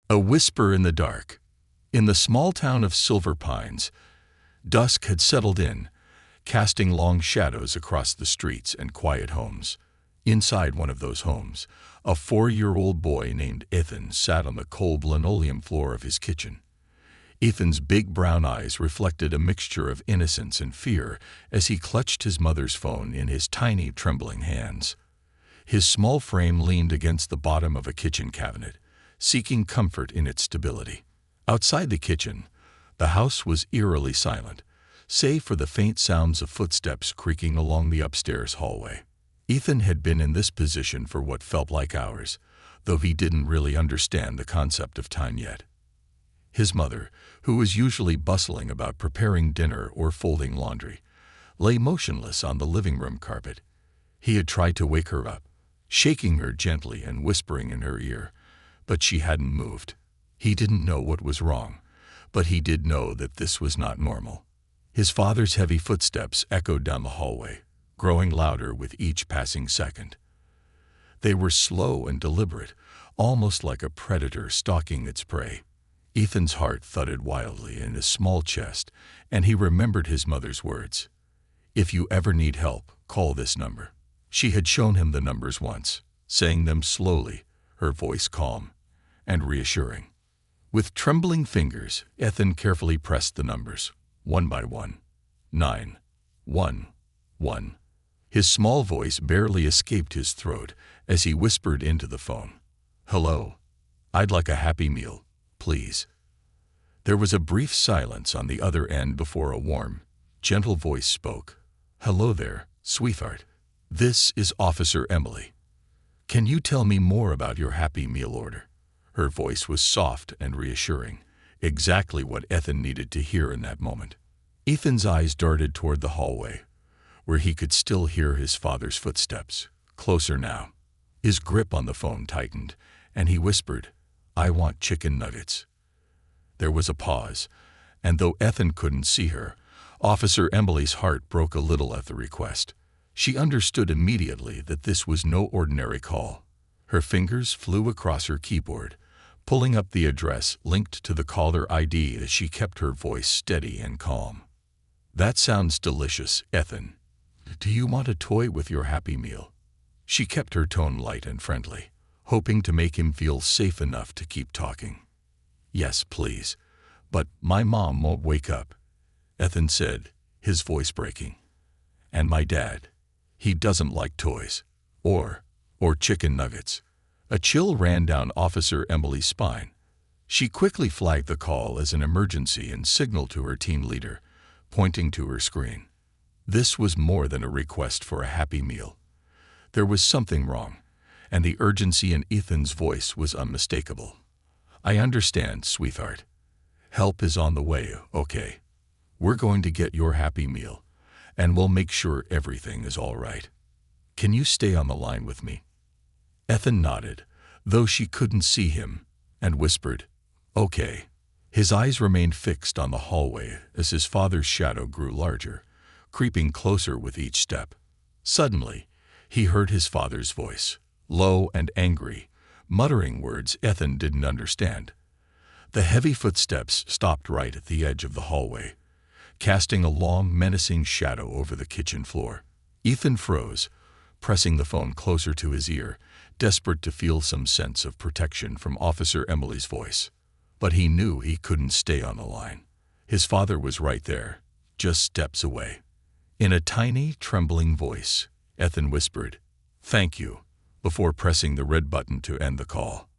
A whisper in the dark. In the small town of Silver Pines, dusk had settled in, casting long shadows across the streets and quiet homes. Inside one of those homes, a 4-year-old boy named Ethan sat on the cold linoleum floor of his kitchen. Ethan's big brown eyes reflected a mixture of innocence and fear as he clutched his mother's phone in his tiny, trembling hands. His small frame leaned against the bottom of a kitchen cabinet, seeking comfort in its stability. Outside the kitchen, the house was eerily silent, save for the faint sounds of footsteps creaking along the upstairs hallway. Ethan had been in this position for what felt like hours, though he didn't really understand the concept of time yet. His mother, who was usually bustling about preparing dinner or folding laundry, lay motionless on the living room carpet. He had tried to wake her up, shaking her gently and whispering in her ear, but she hadn't moved. He didn't know what was wrong, but he did know that this was not normal. His father's heavy footsteps echoed down the hallway, growing louder with each passing second. They were slow and deliberate, almost like a predator stalking its prey. Ethan's heart thudded wildly in his small chest, and he remembered his mother's words. "If you ever need help, call this number." She had shown him the numbers once, saying them slowly, her voice calm and reassuring. With trembling fingers, Ethan carefully pressed the numbers, one by one. 911. His small voice barely escaped his throat as he whispered into the phone. "Hello. I'd like a Happy Meal, please." There was a brief silence on the other end before a warm, gentle voice spoke. "Hello there, sweetheart. This is Officer Emily. Can you tell me more about your Happy Meal order?" Her voice was soft and reassuring, exactly what Ethan needed to hear in that moment. Ethan's eyes darted toward the hallway, where he could still hear his father's footsteps, closer now. His grip on the phone tightened, and he whispered, "I want chicken nuggets." There was a pause, and though Ethan couldn't see her, Officer Emily's heart broke a little at the request. She understood immediately that this was no ordinary call. Her fingers flew across her keyboard, pulling up the address linked to the caller ID as she kept her voice steady and calm. "That sounds delicious, Ethan. Do you want a toy with your Happy Meal?" She kept her tone light and friendly, hoping to make him feel safe enough to keep talking. "Yes, please. But my mom won't wake up," Ethan said, his voice breaking. "And my dad. He doesn't like toys. Or chicken nuggets." A chill ran down Officer Emily's spine. She quickly flagged the call as an emergency and signaled to her team leader, pointing to her screen. This was more than a request for a Happy Meal. There was something wrong, and the urgency in Ethan's voice was unmistakable. "I understand, sweetheart. Help is on the way, okay? We're going to get your Happy Meal, and we'll make sure everything is all right. Can you stay on the line with me?" Ethan nodded, though she couldn't see him, and whispered, "Okay." His eyes remained fixed on the hallway as his father's shadow grew larger, creeping closer with each step. Suddenly, he heard his father's voice, low and angry, muttering words Ethan didn't understand. The heavy footsteps stopped right at the edge of the hallway, casting a long, menacing shadow over the kitchen floor. Ethan froze, pressing the phone closer to his ear, desperate to feel some sense of protection from Officer Emily's voice. But he knew he couldn't stay on the line. His father was right there, just steps away. In a tiny, trembling voice, Ethan whispered, "Thank you," before pressing the red button to end the call.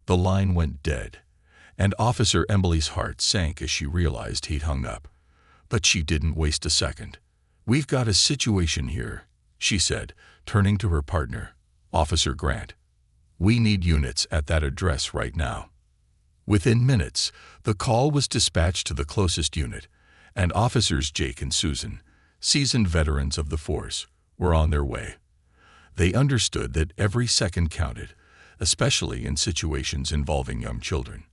The line went dead, and Officer Emily's heart sank as she realized he'd hung up. But she didn't waste a second. "We've got a situation here," she said, turning to her partner, Officer Grant. "We need units at that address right now." Within minutes, the call was dispatched to the closest unit, and Officers Jake and Susan, seasoned veterans of the force, were on their way. They understood that every second counted, especially in situations involving young children.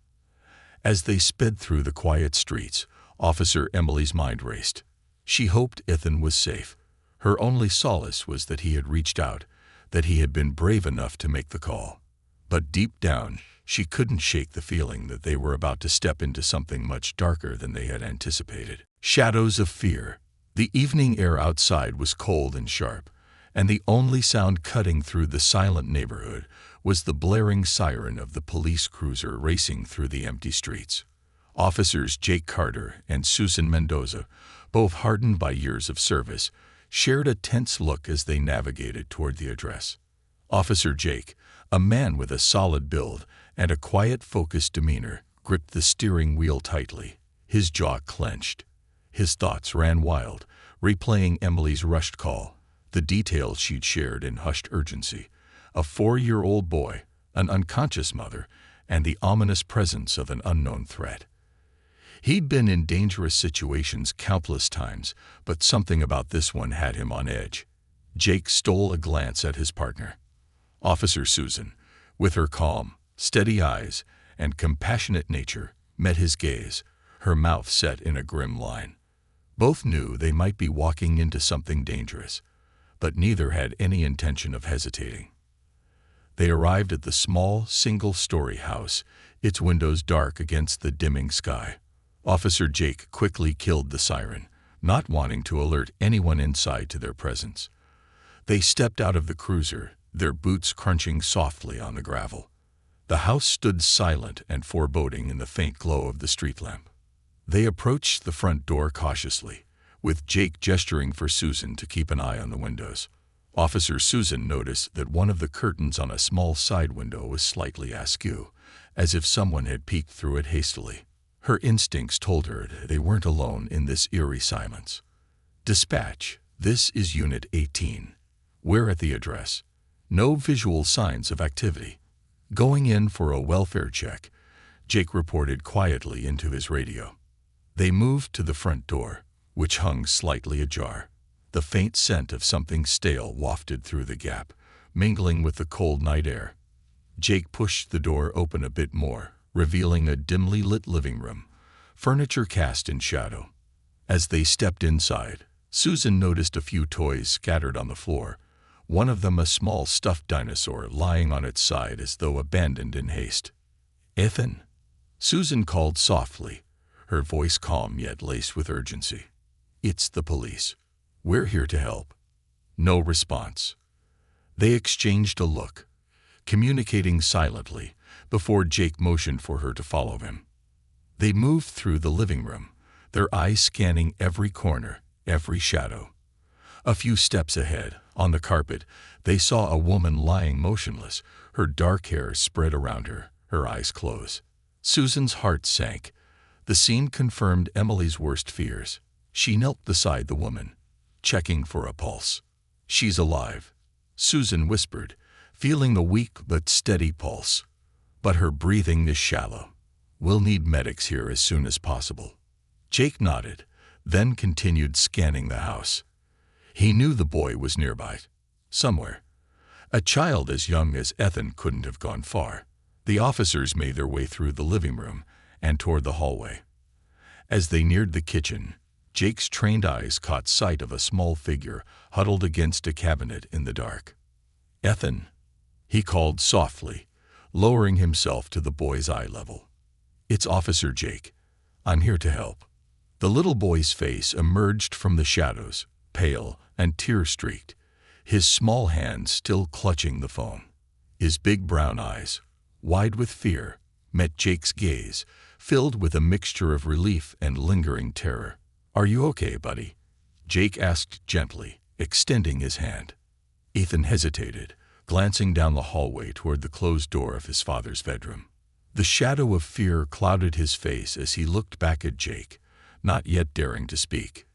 As they sped through the quiet streets, Officer Emily's mind raced. She hoped Ethan was safe. Her only solace was that he had reached out, that he had been brave enough to make the call. But deep down, she couldn't shake the feeling that they were about to step into something much darker than they had anticipated. Shadows of fear. The evening air outside was cold and sharp, and the only sound cutting through the silent neighborhood was the blaring siren of the police cruiser racing through the empty streets. Officers Jake Carter and Susan Mendoza, both hardened by years of service, shared a tense look as they navigated toward the address. Officer Jake, a man with a solid build and a quiet, focused demeanor, gripped the steering wheel tightly. His jaw clenched. His thoughts ran wild, replaying Emily's rushed call, the details she'd shared in hushed urgency. A 4-year-old boy, an unconscious mother, and the ominous presence of an unknown threat. He'd been in dangerous situations countless times, but something about this one had him on edge. Jake stole a glance at his partner. Officer Susan, with her calm, steady eyes and compassionate nature, met his gaze, her mouth set in a grim line. Both knew they might be walking into something dangerous, but neither had any intention of hesitating. They arrived at the small, single-story house, its windows dark against the dimming sky. Officer Jake quickly killed the siren, not wanting to alert anyone inside to their presence. They stepped out of the cruiser, their boots crunching softly on the gravel. The house stood silent and foreboding in the faint glow of the street lamp. They approached the front door cautiously, with Jake gesturing for Susan to keep an eye on the windows. Officer Susan noticed that one of the curtains on a small side window was slightly askew, as if someone had peeked through it hastily. Her instincts told her they weren't alone in this eerie silence. "Dispatch, this is Unit 18. We're at the address. No visual signs of activity. Going in for a welfare check," Jake reported quietly into his radio. They moved to the front door, which hung slightly ajar. The faint scent of something stale wafted through the gap, mingling with the cold night air. Jake pushed the door open a bit more, revealing a dimly lit living room, furniture cast in shadow. As they stepped inside, Susan noticed a few toys scattered on the floor, one of them a small stuffed dinosaur lying on its side as though abandoned in haste. "Ethan," Susan called softly, her voice calm yet laced with urgency. "It's the police. We're here to help." No response. They exchanged a look, communicating silently, before Jake motioned for her to follow him. They moved through the living room, their eyes scanning every corner, every shadow. A few steps ahead, on the carpet, they saw a woman lying motionless, her dark hair spread around her, her eyes closed. Susan's heart sank. The scene confirmed Emily's worst fears. She knelt beside the woman, checking for a pulse. "She's alive," Susan whispered, feeling the weak but steady pulse. "But her breathing is shallow. We'll need medics here as soon as possible." Jake nodded, then continued scanning the house. He knew the boy was nearby, somewhere. A child as young as Ethan couldn't have gone far. The officers made their way through the living room and toward the hallway. As they neared the kitchen, Jake's trained eyes caught sight of a small figure huddled against a cabinet in the dark. "Ethan," he called softly, lowering himself to the boy's eye level. "It's Officer Jake. I'm here to help." The little boy's face emerged from the shadows, pale and tear-streaked, his small hands still clutching the phone. His big brown eyes, wide with fear, met Jake's gaze, filled with a mixture of relief and lingering terror. "Are you okay, buddy?" Jake asked gently, extending his hand. Ethan hesitated, glancing down the hallway toward the closed door of his father's bedroom. The shadow of fear clouded his face as he looked back at Jake, not yet daring to speak.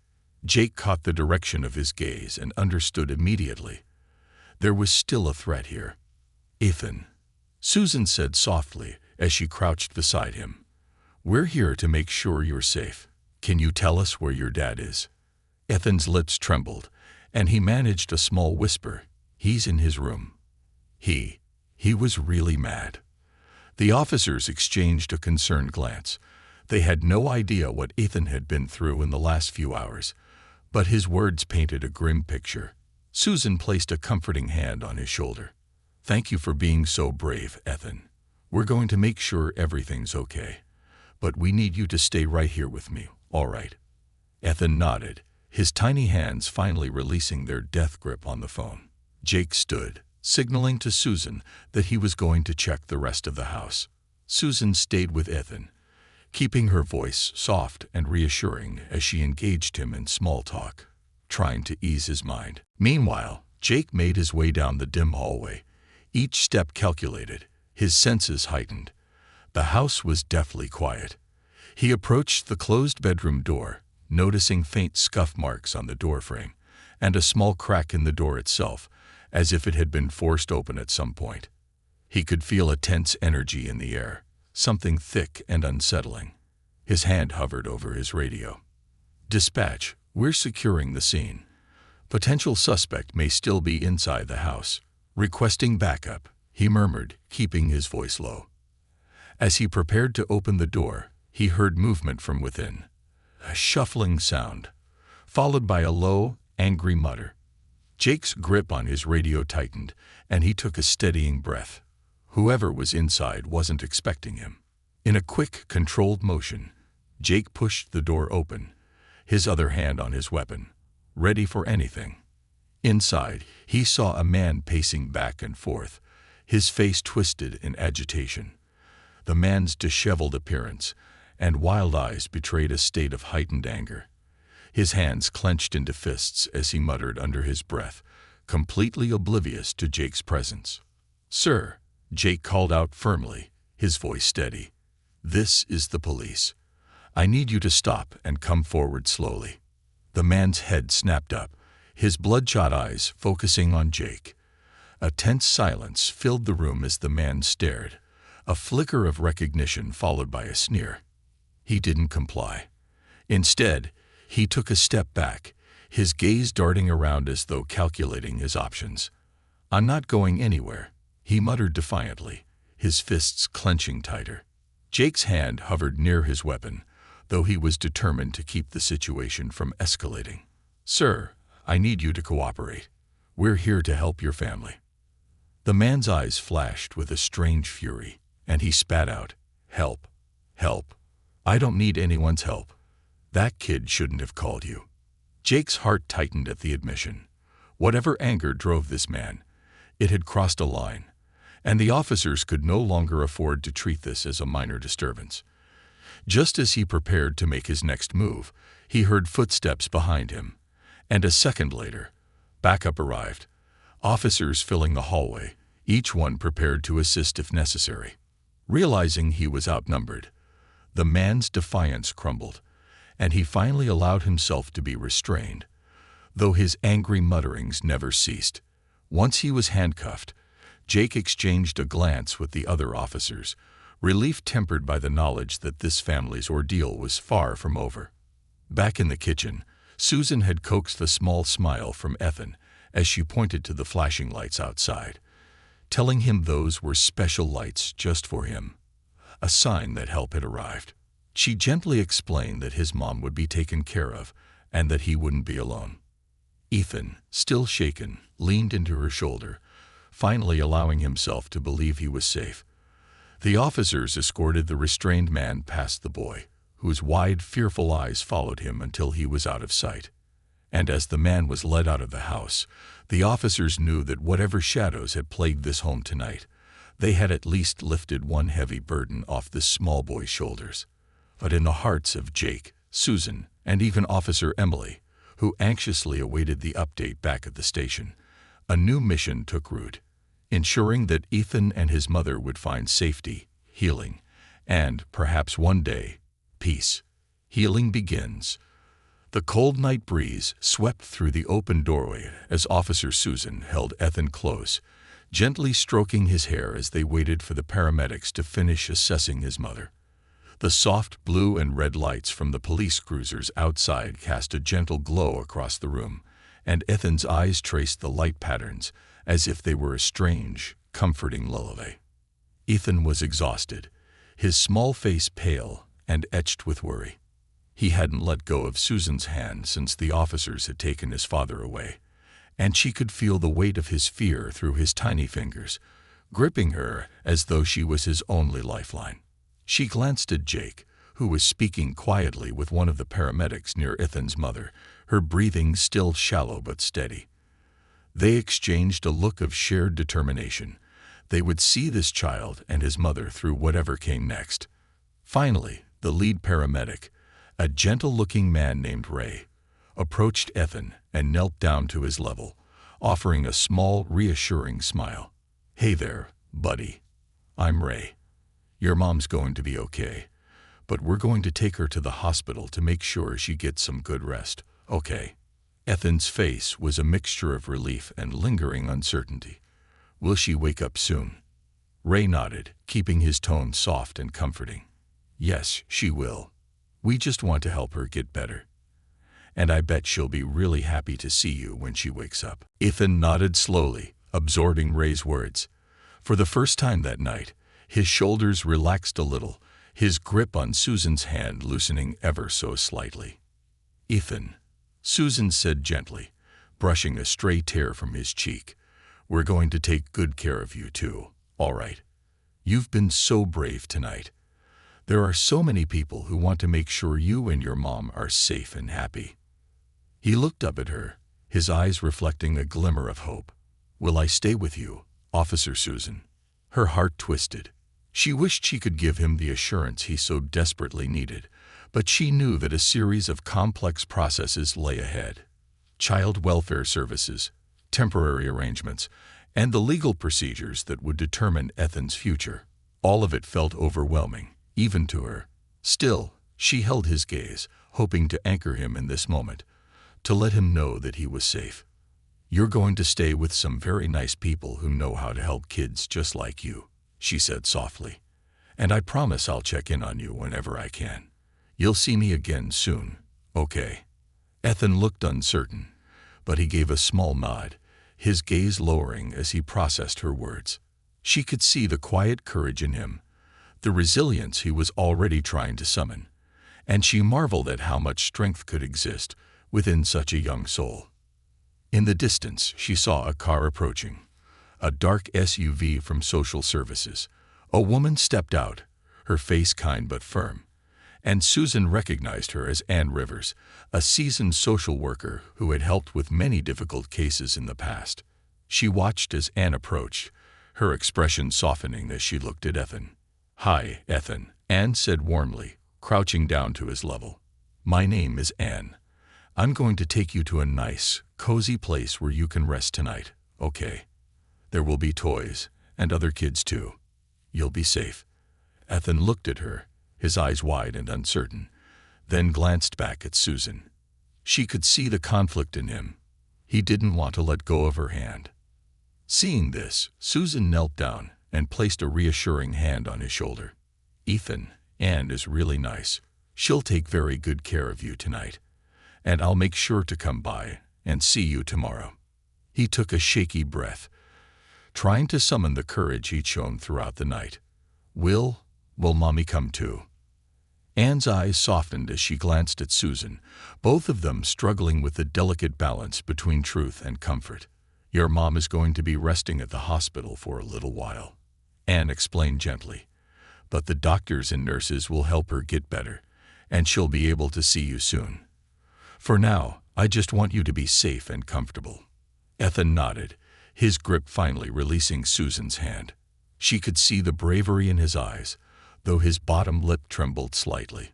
Jake caught the direction of his gaze and understood immediately. There was still a threat here. "Ethan," Susan said softly as she crouched beside him, "we're here to make sure you're safe. Can you tell us where your dad is?" Ethan's lips trembled, and he managed a small whisper. "He's in his room." He was really mad. The officers exchanged a concerned glance. They had no idea what Ethan had been through in the last few hours, but his words painted a grim picture. Susan placed a comforting hand on his shoulder. Thank you for being so brave, Ethan. We're going to make sure everything's okay. But we need you to stay right here with me, all right?" Ethan nodded, his tiny hands finally releasing their death grip on the phone. Jake stood, signaling to Susan that he was going to check the rest of the house. Susan stayed with Ethan, keeping her voice soft and reassuring as she engaged him in small talk, trying to ease his mind. Meanwhile, Jake made his way down the dim hallway, each step calculated, his senses heightened. The house was deathly quiet. He approached the closed bedroom door, noticing faint scuff marks on the doorframe and a small crack in the door itself, as if it had been forced open at some point. He could feel a tense energy in the air, something thick and unsettling. His hand hovered over his radio. "Dispatch, we're securing the scene. Potential suspect may still be inside the house. Requesting backup," he murmured, keeping his voice low. As he prepared to open the door, he heard movement from within. A shuffling sound, followed by a low, angry mutter. Jake's grip on his radio tightened, and he took a steadying breath. Whoever was inside wasn't expecting him. In a quick, controlled motion, Jake pushed the door open, his other hand on his weapon, ready for anything. Inside, he saw a man pacing back and forth, his face twisted in agitation. The man's disheveled appearance and wild eyes betrayed a state of heightened anger. His hands clenched into fists as he muttered under his breath, completely oblivious to Jake's presence. "Sir," Jake called out firmly, his voice steady. "This is the police. I need you to stop and come forward slowly." The man's head snapped up, his bloodshot eyes focusing on Jake. A tense silence filled the room as the man stared, a flicker of recognition followed by a sneer. He didn't comply. Instead, he took a step back, his gaze darting around as though calculating his options. "I'm not going anywhere," he muttered defiantly, his fists clenching tighter. Jake's hand hovered near his weapon, though he was determined to keep the situation from escalating. "Sir, I need you to cooperate. We're here to help your family." The man's eyes flashed with a strange fury, and he spat out, "Help. Help. I don't need anyone's help. That kid shouldn't have called you." Jake's heart tightened at the admission. Whatever anger drove this man, it had crossed a line, and the officers could no longer afford to treat this as a minor disturbance. Just as he prepared to make his next move, he heard footsteps behind him, and a second later, backup arrived, officers filling the hallway, each one prepared to assist if necessary. Realizing he was outnumbered, the man's defiance crumbled, and he finally allowed himself to be restrained, though his angry mutterings never ceased. Once he was handcuffed, Jake exchanged a glance with the other officers, relief tempered by the knowledge that this family's ordeal was far from over. Back in the kitchen, Susan had coaxed a small smile from Ethan as she pointed to the flashing lights outside, telling him those were special lights just for him, a sign that help had arrived. She gently explained that his mom would be taken care of and that he wouldn't be alone. Ethan, still shaken, leaned into her shoulder, finally allowing himself to believe he was safe. The officers escorted the restrained man past the boy, whose wide, fearful eyes followed him until he was out of sight. And as the man was led out of the house, the officers knew that whatever shadows had plagued this home tonight, they had at least lifted one heavy burden off this small boy's shoulders. But in the hearts of Jake, Susan, and even Officer Emily, who anxiously awaited the update back at the station, a new mission took root, ensuring that Ethan and his mother would find safety, healing, and, perhaps one day, peace. Healing begins. The cold night breeze swept through the open doorway as Officer Susan held Ethan close, gently stroking his hair as they waited for the paramedics to finish assessing his mother. The soft blue and red lights from the police cruisers outside cast a gentle glow across the room, and Ethan's eyes traced the light patterns as if they were a strange, comforting lullaby. Ethan was exhausted, his small face pale and etched with worry. He hadn't let go of Susan's hand since the officers had taken his father away, and she could feel the weight of his fear through his tiny fingers, gripping her as though she was his only lifeline. She glanced at Jake, who was speaking quietly with one of the paramedics near Ethan's mother, her breathing still shallow but steady. They exchanged a look of shared determination. They would see this child and his mother through whatever came next. Finally, the lead paramedic, a gentle-looking man named Ray, approached Ethan and knelt down to his level, offering a small, reassuring smile. "Hey there, buddy. I'm Ray. Your mom's going to be okay, but we're going to take her to the hospital to make sure she gets some good rest, okay?" Ethan's face was a mixture of relief and lingering uncertainty. "Will she wake up soon?" Ray nodded, keeping his tone soft and comforting. "Yes, she will. We just want to help her get better. And I bet she'll be really happy to see you when she wakes up." Ethan nodded slowly, absorbing Ray's words. For the first time that night, his shoulders relaxed a little, his grip on Susan's hand loosening ever so slightly. "Ethan," Susan said gently, brushing a stray tear from his cheek, "we're going to take good care of you too, all right? You've been so brave tonight. There are so many people who want to make sure you and your mom are safe and happy." He looked up at her, his eyes reflecting a glimmer of hope. "Will I stay with you, Officer Susan?" Her heart twisted. She wished she could give him the assurance he so desperately needed, but she knew that a series of complex processes lay ahead. Child welfare services, temporary arrangements, and the legal procedures that would determine Ethan's future. All of it felt overwhelming, even to her. Still, she held his gaze, hoping to anchor him in this moment, to let him know that he was safe. "You're going to stay with some very nice people who know how to help kids just like you," she said softly. "And I promise I'll check in on you whenever I can. You'll see me again soon, okay?" Ethan looked uncertain, but he gave a small nod, his gaze lowering as he processed her words. She could see the quiet courage in him, the resilience he was already trying to summon, and she marveled at how much strength could exist within such a young soul. In the distance, she saw a car approaching, a dark SUV from social services. A woman stepped out, her face kind but firm, and Susan recognized her as Ann Rivers, a seasoned social worker who had helped with many difficult cases in the past. She watched as Ann approached, her expression softening as she looked at Ethan. "Hi, Ethan," Ann said warmly, crouching down to his level. "My name is Ann. I'm going to take you to a nice, cozy place where you can rest tonight, okay? There will be toys, and other kids too. You'll be safe." Ethan looked at her, his eyes wide and uncertain, then glanced back at Susan. She could see the conflict in him. He didn't want to let go of her hand. Seeing this, Susan knelt down and placed a reassuring hand on his shoulder. "Ethan, Ann is really nice. She'll take very good care of you tonight. And I'll make sure to come by and see you tomorrow." He took a shaky breath, trying to summon the courage he'd shown throughout the night. Will Mommy come too?" Ann's eyes softened as she glanced at Susan, both of them struggling with the delicate balance between truth and comfort. "Your mom is going to be resting at the hospital for a little while," Ann explained gently. "But the doctors and nurses will help her get better, and she'll be able to see you soon. For now, I just want you to be safe and comfortable." Ethan nodded, his grip finally releasing Susan's hand. She could see the bravery in his eyes, though his bottom lip trembled slightly.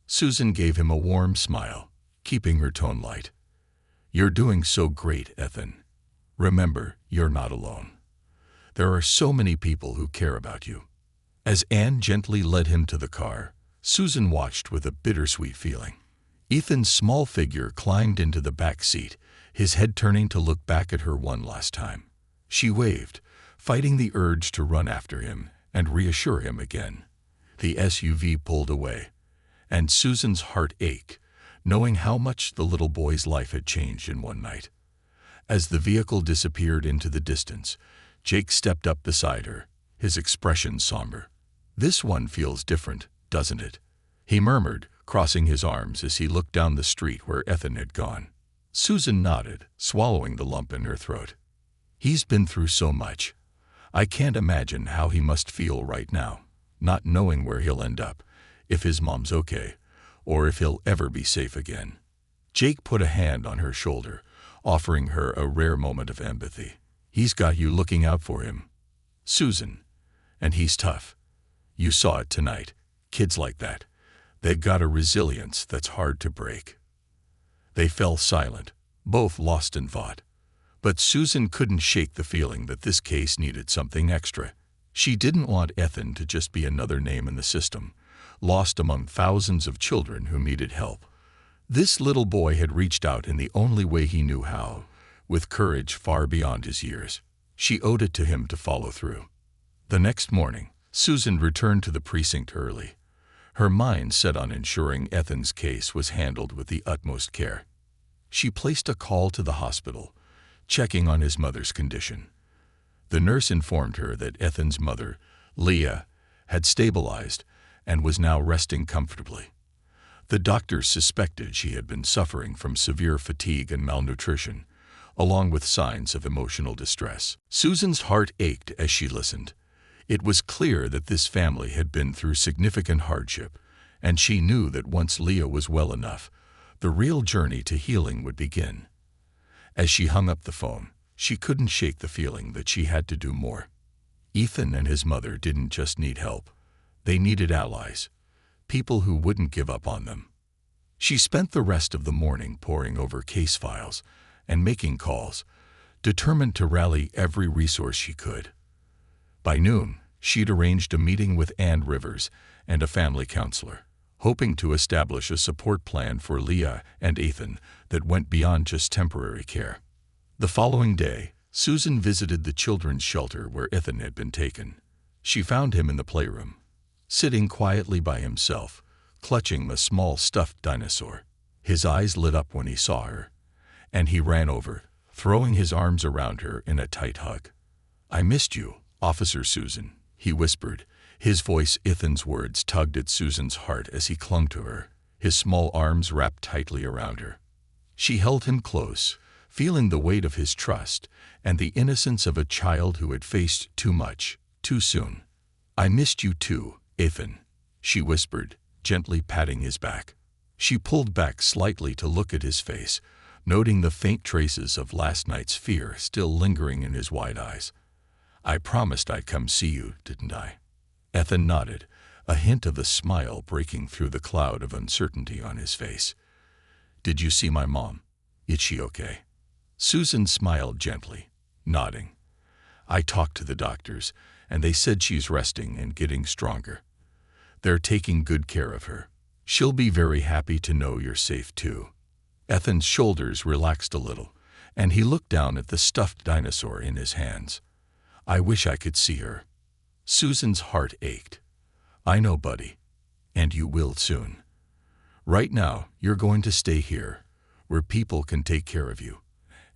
Susan gave him a warm smile, keeping her tone light. "You're doing so great, Ethan. Remember, you're not alone. There are so many people who care about you." As Ann gently led him to the car, Susan watched with a bittersweet feeling. Ethan's small figure climbed into the back seat, his head turning to look back at her one last time. She waved, fighting the urge to run after him and reassure him again. The SUV pulled away, and Susan's heart ached, knowing how much the little boy's life had changed in one night. As the vehicle disappeared into the distance, Jake stepped up beside her, his expression somber. "This one feels different, doesn't it?" he murmured, crossing his arms as he looked down the street where Ethan had gone. Susan nodded, swallowing the lump in her throat. He's been through so much. I can't imagine how he must feel right now, not knowing where he'll end up, if his mom's okay, or if he'll ever be safe again. Jake put a hand on her shoulder, offering her a rare moment of empathy. He's got you looking out for him, Susan. And he's tough. You saw it tonight. Kids like that, they've got a resilience that's hard to break. They fell silent, both lost in thought. But Susan couldn't shake the feeling that this case needed something extra. She didn't want Ethan to just be another name in the system, lost among thousands of children who needed help. This little boy had reached out in the only way he knew how, with courage far beyond his years. She owed it to him to follow through. The next morning, Susan returned to the precinct early, her mind set on ensuring Ethan's case was handled with the utmost care. She placed a call to the hospital, checking on his mother's condition. The nurse informed her that Ethan's mother, Leah, had stabilized and was now resting comfortably. The doctors suspected she had been suffering from severe fatigue and malnutrition, along with signs of emotional distress. Susan's heart ached as she listened. It was clear that this family had been through significant hardship, and she knew that once Leah was well enough, the real journey to healing would begin. As she hung up the phone, she couldn't shake the feeling that she had to do more. Ethan and his mother didn't just need help. They needed allies, people who wouldn't give up on them. She spent the rest of the morning poring over case files and making calls, determined to rally every resource she could. By noon, she'd arranged a meeting with Ann Rivers and a family counselor, hoping to establish a support plan for Leah and Ethan that went beyond just temporary care. The following day, Susan visited the children's shelter where Ethan had been taken. She found him in the playroom, sitting quietly by himself, clutching a small stuffed dinosaur. His eyes lit up when he saw her, and he ran over, throwing his arms around her in a tight hug. "I missed you, Officer Susan," he whispered. His voice, Ethan's words, tugged at Susan's heart as he clung to her, his small arms wrapped tightly around her. She held him close, feeling the weight of his trust and the innocence of a child who had faced too much, too soon. "I missed you too, Ethan," she whispered, gently patting his back. She pulled back slightly to look at his face, noting the faint traces of last night's fear still lingering in his wide eyes. "I promised I'd come see you, didn't I?" Ethan nodded, a hint of a smile breaking through the cloud of uncertainty on his face. "Did you see my mom? Is she okay?" Susan smiled gently, nodding. "I talked to the doctors, and they said she's resting and getting stronger. They're taking good care of her. She'll be very happy to know you're safe too." Ethan's shoulders relaxed a little, and he looked down at the stuffed dinosaur in his hands. "I wish I could see her." Susan's heart ached. "I know, buddy, and you will soon. Right now, you're going to stay here, where people can take care of you,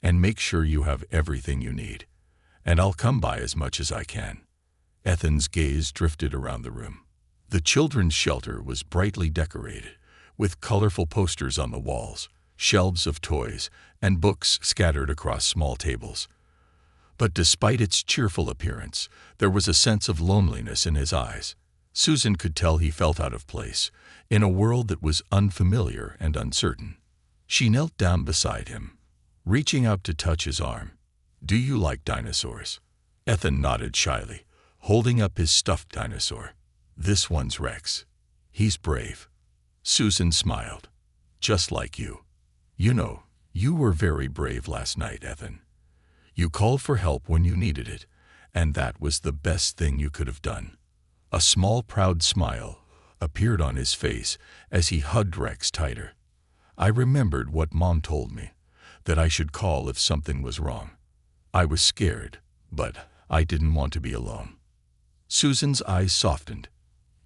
and make sure you have everything you need. And I'll come by as much as I can." Ethan's gaze drifted around the room. The children's shelter was brightly decorated, with colorful posters on the walls, shelves of toys, and books scattered across small tables. But despite its cheerful appearance, there was a sense of loneliness in his eyes. Susan could tell he felt out of place, in a world that was unfamiliar and uncertain. She knelt down beside him, reaching out to touch his arm. "Do you like dinosaurs?" Ethan nodded shyly, holding up his stuffed dinosaur. "This one's Rex. He's brave." Susan smiled. "Just like you. You know, you were very brave last night, Ethan. You called for help when you needed it, and that was the best thing you could have done." A small, proud smile appeared on his face as he hugged Rex tighter. "I remembered what Mom told me, that I should call if something was wrong. I was scared, but I didn't want to be alone." Susan's eyes softened.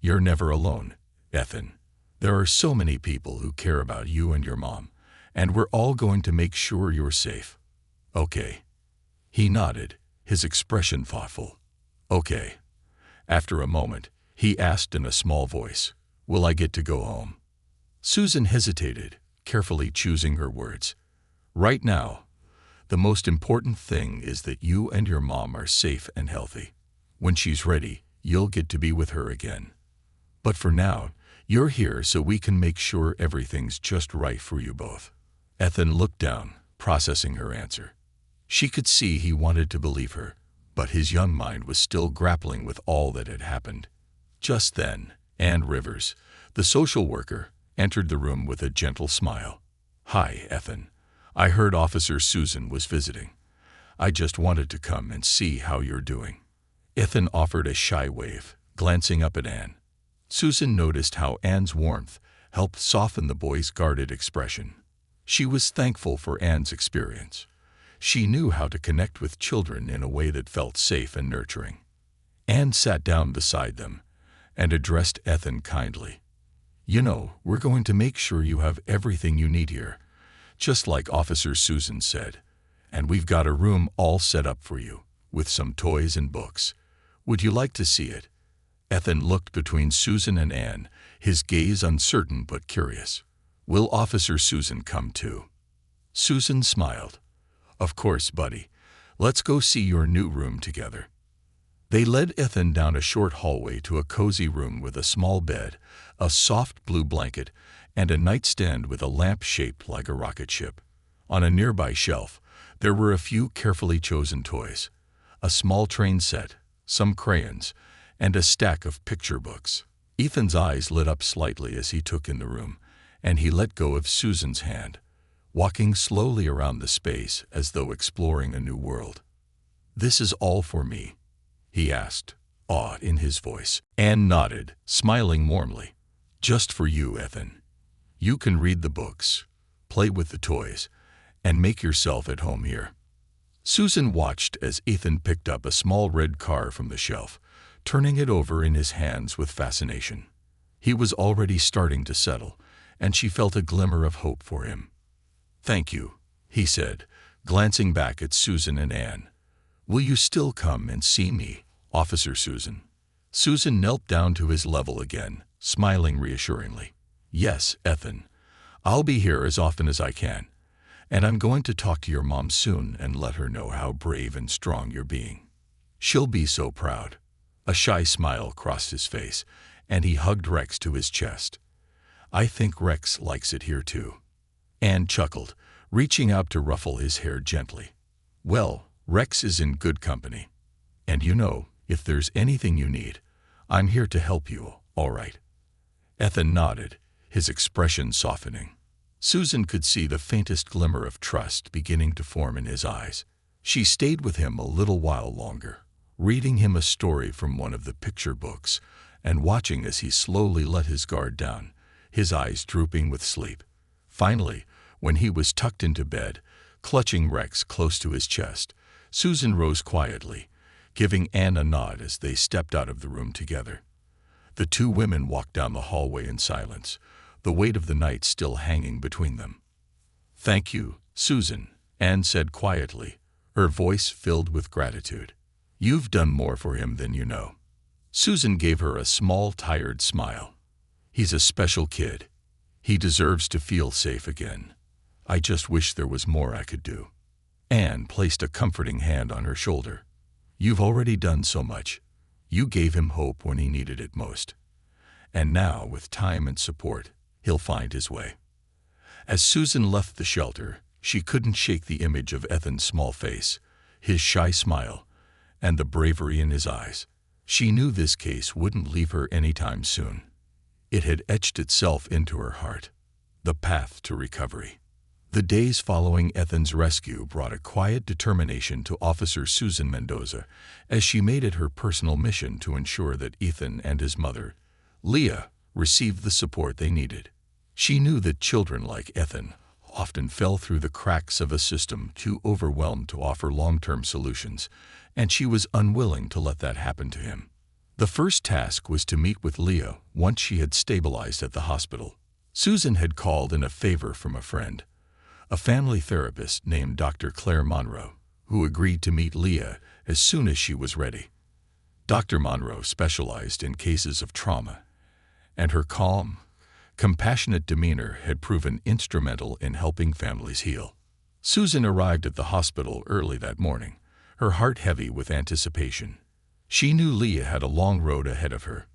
"You're never alone, Ethan. There are so many people who care about you and your mom, and we're all going to make sure you're safe. Okay." He nodded, his expression thoughtful. "Okay." After a moment, he asked in a small voice, "Will I get to go home?" Susan hesitated, carefully choosing her words. Right now, the most important thing is that you and your mom are safe and healthy. When she's ready, you'll get to be with her again. But for now, you're here so we can make sure everything's just right for you both." Ethan looked down, processing her answer. She could see he wanted to believe her, but his young mind was still grappling with all that had happened. Just then, Ann Rivers, the social worker, entered the room with a gentle smile. "Hi, Ethan. I heard Officer Susan was visiting. I just wanted to come and see how you're doing." Ethan offered a shy wave, glancing up at Ann. Susan noticed how Ann's warmth helped soften the boy's guarded expression. She was thankful for Ann's experience. She knew how to connect with children in a way that felt safe and nurturing. Ann sat down beside them and addressed Ethan kindly. "You know, we're going to make sure you have everything you need here, just like Officer Susan said. And we've got a room all set up for you, with some toys and books. Would you like to see it?" Ethan looked between Susan and Ann, his gaze uncertain but curious. "Will Officer Susan come too?" Susan smiled. "Of course, buddy. Let's go see your new room together." They led Ethan down a short hallway to a cozy room with a small bed, a soft blue blanket, and a nightstand with a lamp shaped like a rocket ship. On a nearby shelf, there were a few carefully chosen toys, a small train set, some crayons, and a stack of picture books. Ethan's eyes lit up slightly as he took in the room, and he let go of Susan's hand, walking slowly around the space as though exploring a new world. "This is all for me?" he asked, awe in his voice. Ann nodded, smiling warmly. "Just for you, Ethan. You can read the books, play with the toys, and make yourself at home here." Susan watched as Ethan picked up a small red car from the shelf, turning it over in his hands with fascination. He was already starting to settle, and she felt a glimmer of hope for him. "Thank you," he said, glancing back at Susan and Ann. "Will you still come and see me, Officer Susan?" Susan knelt down to his level again, smiling reassuringly. "Yes, Ethan. I'll be here as often as I can, and I'm going to talk to your mom soon and let her know how brave and strong you're being. She'll be so proud." A shy smile crossed his face, and he hugged Rex to his chest. "I think Rex likes it here too." Ann chuckled, reaching out to ruffle his hair gently. "Well, Rex is in good company. And you know, if there's anything you need, I'm here to help you, all right?" Ethan nodded, his expression softening. Susan could see the faintest glimmer of trust beginning to form in his eyes. She stayed with him a little while longer, reading him a story from one of the picture books and watching as he slowly let his guard down, his eyes drooping with sleep. Finally, when he was tucked into bed, clutching Rex close to his chest, Susan rose quietly, giving Ann a nod as they stepped out of the room together. The two women walked down the hallway in silence, the weight of the night still hanging between them. "Thank you, Susan," Ann said quietly, her voice filled with gratitude. "You've done more for him than you know." Susan gave her a small, tired smile. "He's a special kid. He deserves to feel safe again. I just wish there was more I could do." Ann placed a comforting hand on her shoulder. "You've already done so much. You gave him hope when he needed it most. And now, with time and support, he'll find his way." As Susan left the shelter, she couldn't shake the image of Ethan's small face, his shy smile, and the bravery in his eyes. She knew this case wouldn't leave her anytime soon. It had etched itself into her heart, the path to recovery. The days following Ethan's rescue brought a quiet determination to Officer Susan Mendoza as she made it her personal mission to ensure that Ethan and his mother, Leah, received the support they needed. She knew that children like Ethan often fell through the cracks of a system too overwhelmed to offer long-term solutions, and she was unwilling to let that happen to him. The first task was to meet with Leah once she had stabilized at the hospital. Susan had called in a favor from a friend, a family therapist named Dr. Claire Monroe, who agreed to meet Leah as soon as she was ready. Dr. Monroe specialized in cases of trauma, and her calm, compassionate demeanor had proven instrumental in helping families heal. Susan arrived at the hospital early that morning, her heart heavy with anticipation. She knew Leah had a long road ahead of her.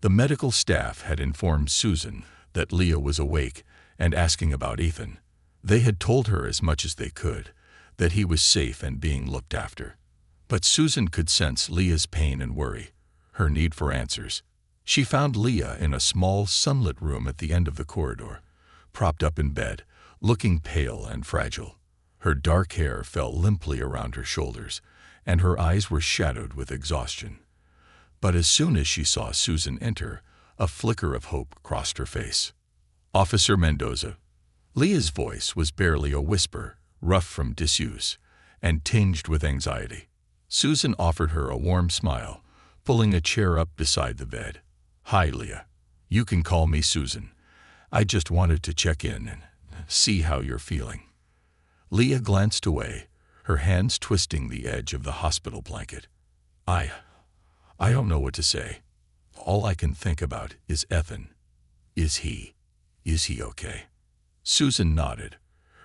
The medical staff had informed Susan that Leah was awake and asking about Ethan. They had told her as much as they could, that he was safe and being looked after. But Susan could sense Leah's pain and worry, her need for answers. She found Leah in a small, sunlit room at the end of the corridor, propped up in bed, looking pale and fragile. Her dark hair fell limply around her shoulders, and her eyes were shadowed with exhaustion. But as soon as she saw Susan enter, a flicker of hope crossed her face. "Officer Mendoza." Leah's voice was barely a whisper, rough from disuse, and tinged with anxiety. Susan offered her a warm smile, pulling a chair up beside the bed. "Hi, Leah. You can call me Susan. I just wanted to check in and see how you're feeling." Leah glanced away, her hands twisting the edge of the hospital blanket. I don't know what to say. All I can think about is Ethan. Is he okay?" Susan nodded,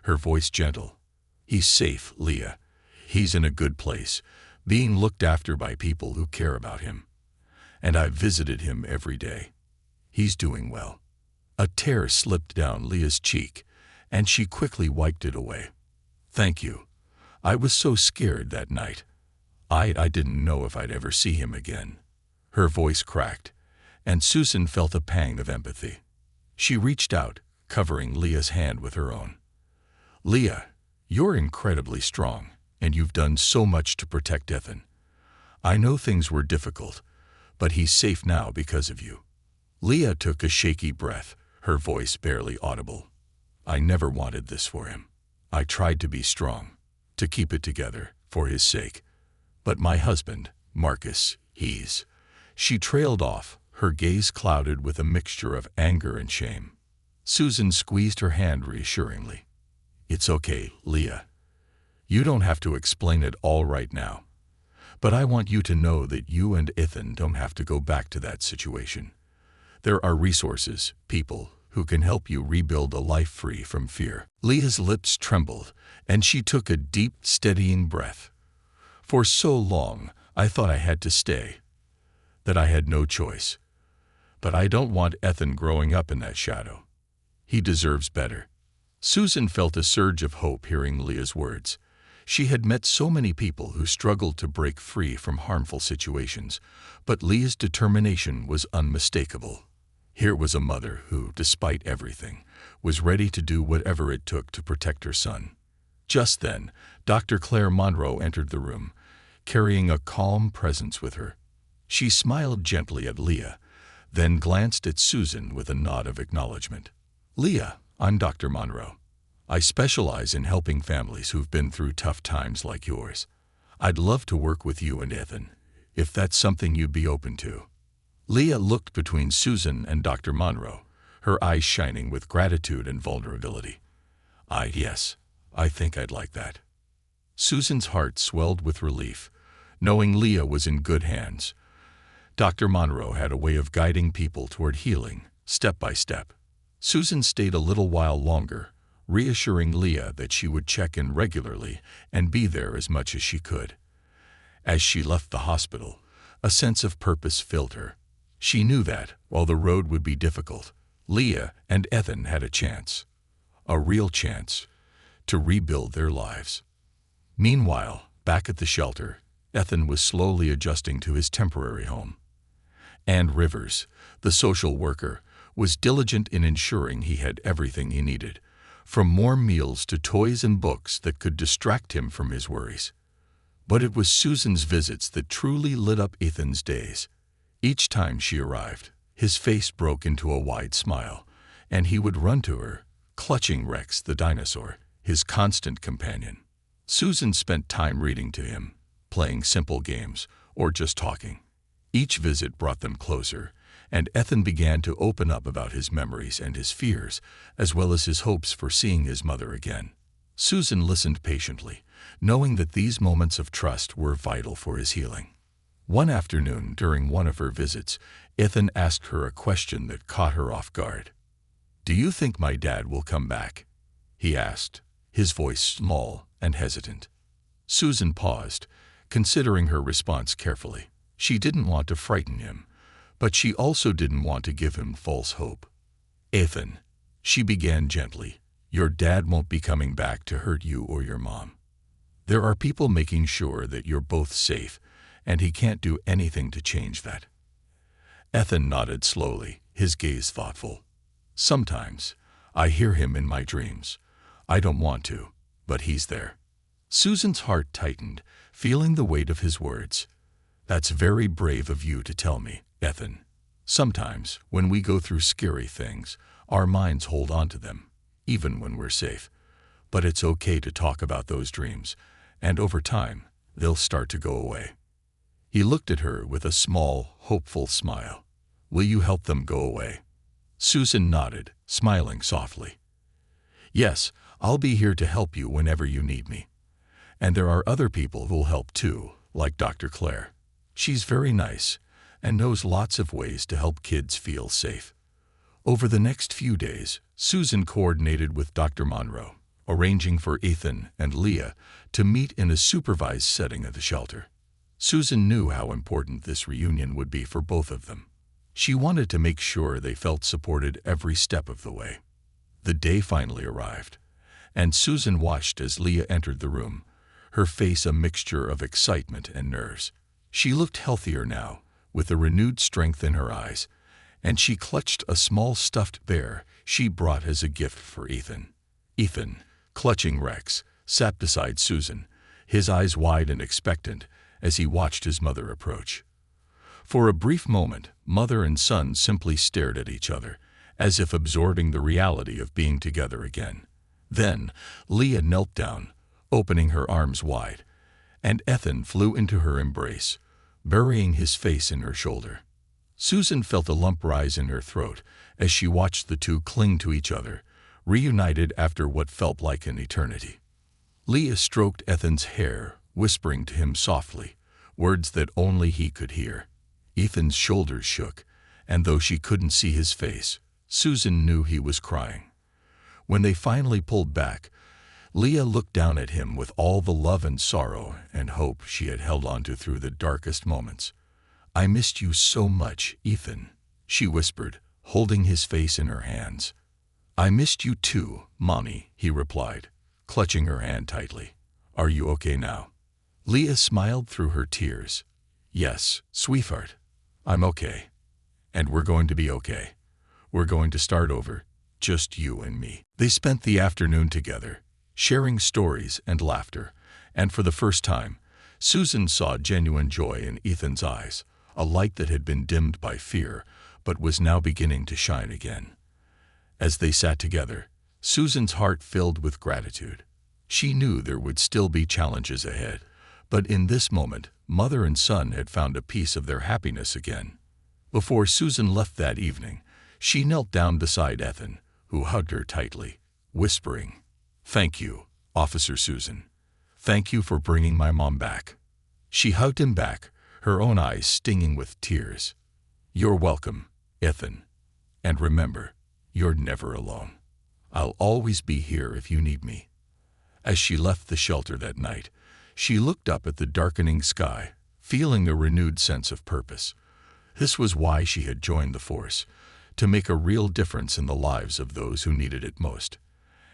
her voice gentle. "He's safe, Leah. He's in a good place, being looked after by people who care about him. And I've visited him every day. He's doing well." A tear slipped down Leah's cheek, and she quickly wiped it away. "Thank you. I was so scared that night. I didn't know if I'd ever see him again." Her voice cracked, and Susan felt a pang of empathy. She reached out, covering Leah's hand with her own. "Leah, you're incredibly strong, and you've done so much to protect Ethan. I know things were difficult, but he's safe now because of you." Leah took a shaky breath, her voice barely audible. "I never wanted this for him. I tried to be strong, to keep it together, for his sake. But my husband, Marcus, he's—" She trailed off, her gaze clouded with a mixture of anger and shame. Susan squeezed her hand reassuringly. "It's okay, Leah. You don't have to explain it all right now. But I want you to know that you and Ethan don't have to go back to that situation. There are resources, people, who can help you rebuild a life free from fear." Leah's lips trembled, and she took a deep, steadying breath. "For so long, I thought I had to stay, that I had no choice. But I don't want Ethan growing up in that shadow. He deserves better." Susan felt a surge of hope hearing Leah's words. She had met so many people who struggled to break free from harmful situations, but Leah's determination was unmistakable. Here was a mother who, despite everything, was ready to do whatever it took to protect her son. Just then, Dr. Claire Monroe entered the room, carrying a calm presence with her. She smiled gently at Leah, then glanced at Susan with a nod of acknowledgement. "Leah, I'm Dr. Monroe. I specialize in helping families who've been through tough times like yours. I'd love to work with you and Ethan, if that's something you'd be open to." Leah looked between Susan and Dr. Monroe, her eyes shining with gratitude and vulnerability. Yes, I think I'd like that." Susan's heart swelled with relief, knowing Leah was in good hands. Dr. Monroe had a way of guiding people toward healing, step by step. Susan stayed a little while longer, reassuring Leah that she would check in regularly and be there as much as she could. As she left the hospital, a sense of purpose filled her. She knew that, while the road would be difficult, Leah and Ethan had a chance, a real chance, to rebuild their lives. Meanwhile, back at the shelter, Ethan was slowly adjusting to his temporary home. Ann Rivers, the social worker, was diligent in ensuring he had everything he needed, from warm meals to toys and books that could distract him from his worries. But it was Susan's visits that truly lit up Ethan's days. Each time she arrived, his face broke into a wide smile, and he would run to her, clutching Rex the dinosaur, his constant companion. Susan spent time reading to him, playing simple games, or just talking. Each visit brought them closer, and Ethan began to open up about his memories and his fears, as well as his hopes for seeing his mother again. Susan listened patiently, knowing that these moments of trust were vital for his healing. One afternoon, during one of her visits, Ethan asked her a question that caught her off guard. "Do you think my dad will come back?" he asked, his voice small and hesitant. Susan paused, considering her response carefully. She didn't want to frighten him, but she also didn't want to give him false hope. "Ethan," she began gently, "your dad won't be coming back to hurt you or your mom. There are people making sure that you're both safe, and he can't do anything to change that." Ethan nodded slowly, his gaze thoughtful. "Sometimes I hear him in my dreams. I don't want to, but he's there." Susan's heart tightened, feeling the weight of his words. "That's very brave of you to tell me, Ethan. Sometimes, when we go through scary things, our minds hold on to them, even when we're safe. But it's okay to talk about those dreams, and over time, they'll start to go away." He looked at her with a small, hopeful smile. "Will you help them go away?" Susan nodded, smiling softly. "Yes, I'll be here to help you whenever you need me. And there are other people who'll help too, like Dr. Claire. She's very nice and knows lots of ways to help kids feel safe." Over the next few days, Susan coordinated with Dr. Monroe, arranging for Ethan and Leah to meet in a supervised setting at the shelter. Susan knew how important this reunion would be for both of them. She wanted to make sure they felt supported every step of the way. The day finally arrived, and Susan watched as Leah entered the room, her face a mixture of excitement and nerves. She looked healthier now, with a renewed strength in her eyes, and she clutched a small stuffed bear she brought as a gift for Ethan. Ethan, clutching Rex, sat beside Susan, his eyes wide and expectant as he watched his mother approach. For a brief moment, mother and son simply stared at each other, as if absorbing the reality of being together again. Then, Leah knelt down, opening her arms wide, and Ethan flew into her embrace, burying his face in her shoulder. Susan felt a lump rise in her throat as she watched the two cling to each other, reunited after what felt like an eternity. Leah stroked Ethan's hair, whispering to him softly, words that only he could hear. Ethan's shoulders shook, and though she couldn't see his face, Susan knew he was crying. When they finally pulled back, Leah looked down at him with all the love and sorrow and hope she had held onto through the darkest moments. "I missed you so much, Ethan," she whispered, holding his face in her hands. "I missed you too, Mommy," he replied, clutching her hand tightly. "Are you okay now?" Leah smiled through her tears. "Yes, sweetheart, I'm okay. And we're going to be okay. We're going to start over, just you and me." They spent the afternoon together, sharing stories and laughter, and for the first time, Susan saw genuine joy in Ethan's eyes, a light that had been dimmed by fear but was now beginning to shine again. As they sat together, Susan's heart filled with gratitude. She knew there would still be challenges ahead, but in this moment, mother and son had found a piece of their happiness again. Before Susan left that evening, she knelt down beside Ethan, who hugged her tightly, whispering, "Thank you, Officer Susan. Thank you for bringing my mom back." She hugged him back, her own eyes stinging with tears. "You're welcome, Ethan. And remember, you're never alone. I'll always be here if you need me." As she left the shelter that night, she looked up at the darkening sky, feeling a renewed sense of purpose. This was why she had joined the force, to make a real difference in the lives of those who needed it most.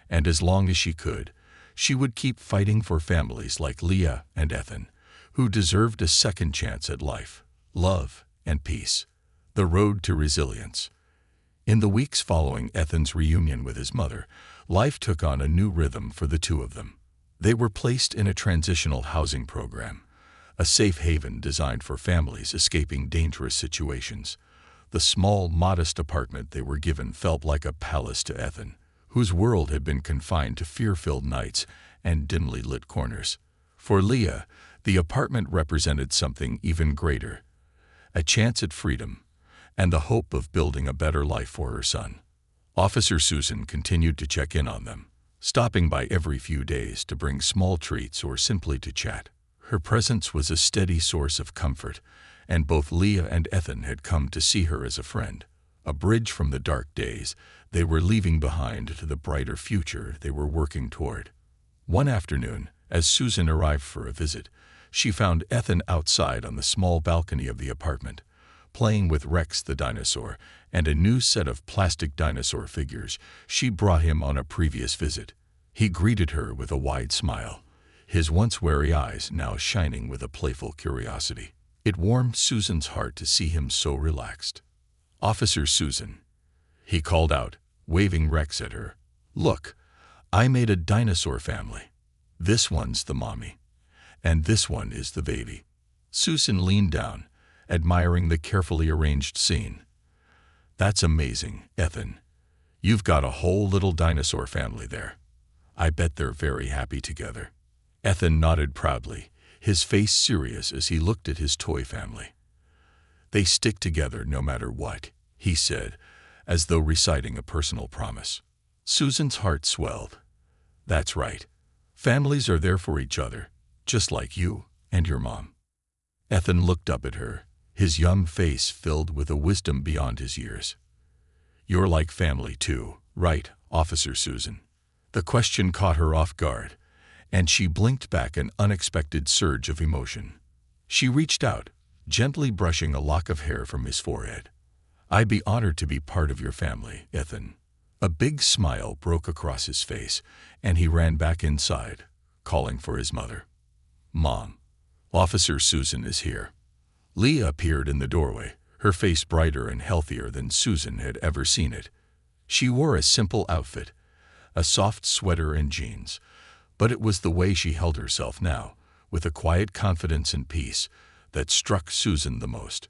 And as long as she could, she would keep fighting for families like Leah and Ethan, who deserved a second chance at life, love, and peace. The road to resilience. In the weeks following Ethan's reunion with his mother, life took on a new rhythm for the two of them. They were placed in a transitional housing program, a safe haven designed for families escaping dangerous situations. The small, modest apartment they were given felt like a palace to Ethan, whose world had been confined to fear-filled nights and dimly lit corners. For Leah, the apartment represented something even greater, a chance at freedom, and the hope of building a better life for her son. Officer Susan continued to check in on them, stopping by every few days to bring small treats or simply to chat. Her presence was a steady source of comfort, and both Leah and Ethan had come to see her as a friend, a bridge from the dark days they were leaving behind to the brighter future they were working toward. One afternoon, as Susan arrived for a visit, she found Ethan outside on the small balcony of the apartment, playing with Rex the dinosaur and a new set of plastic dinosaur figures she brought him on a previous visit. He greeted her with a wide smile, his once wary eyes now shining with a playful curiosity. It warmed Susan's heart to see him so relaxed. "Officer Susan," he called out, waving Rex at her. "Look, I made a dinosaur family. This one's the mommy, and this one is the baby." Susan leaned down, admiring the carefully arranged scene. "That's amazing, Ethan. You've got a whole little dinosaur family there. I bet they're very happy together." Ethan nodded proudly, his face serious as he looked at his toy family. "They stick together no matter what," he said, as though reciting a personal promise. Susan's heart swelled. "That's right. Families are there for each other, just like you and your mom." Ethan looked up at her, his young face filled with a wisdom beyond his years. "You're like family too, right, Officer Susan?" The question caught her off guard, and she blinked back an unexpected surge of emotion. She reached out, gently brushing a lock of hair from his forehead. "I'd be honored to be part of your family, Ethan." A big smile broke across his face, and he ran back inside, calling for his mother. "Mom, Officer Susan is here." Leah appeared in the doorway, her face brighter and healthier than Susan had ever seen it. She wore a simple outfit, a soft sweater and jeans, but it was the way she held herself now, with a quiet confidence and peace, that struck Susan the most.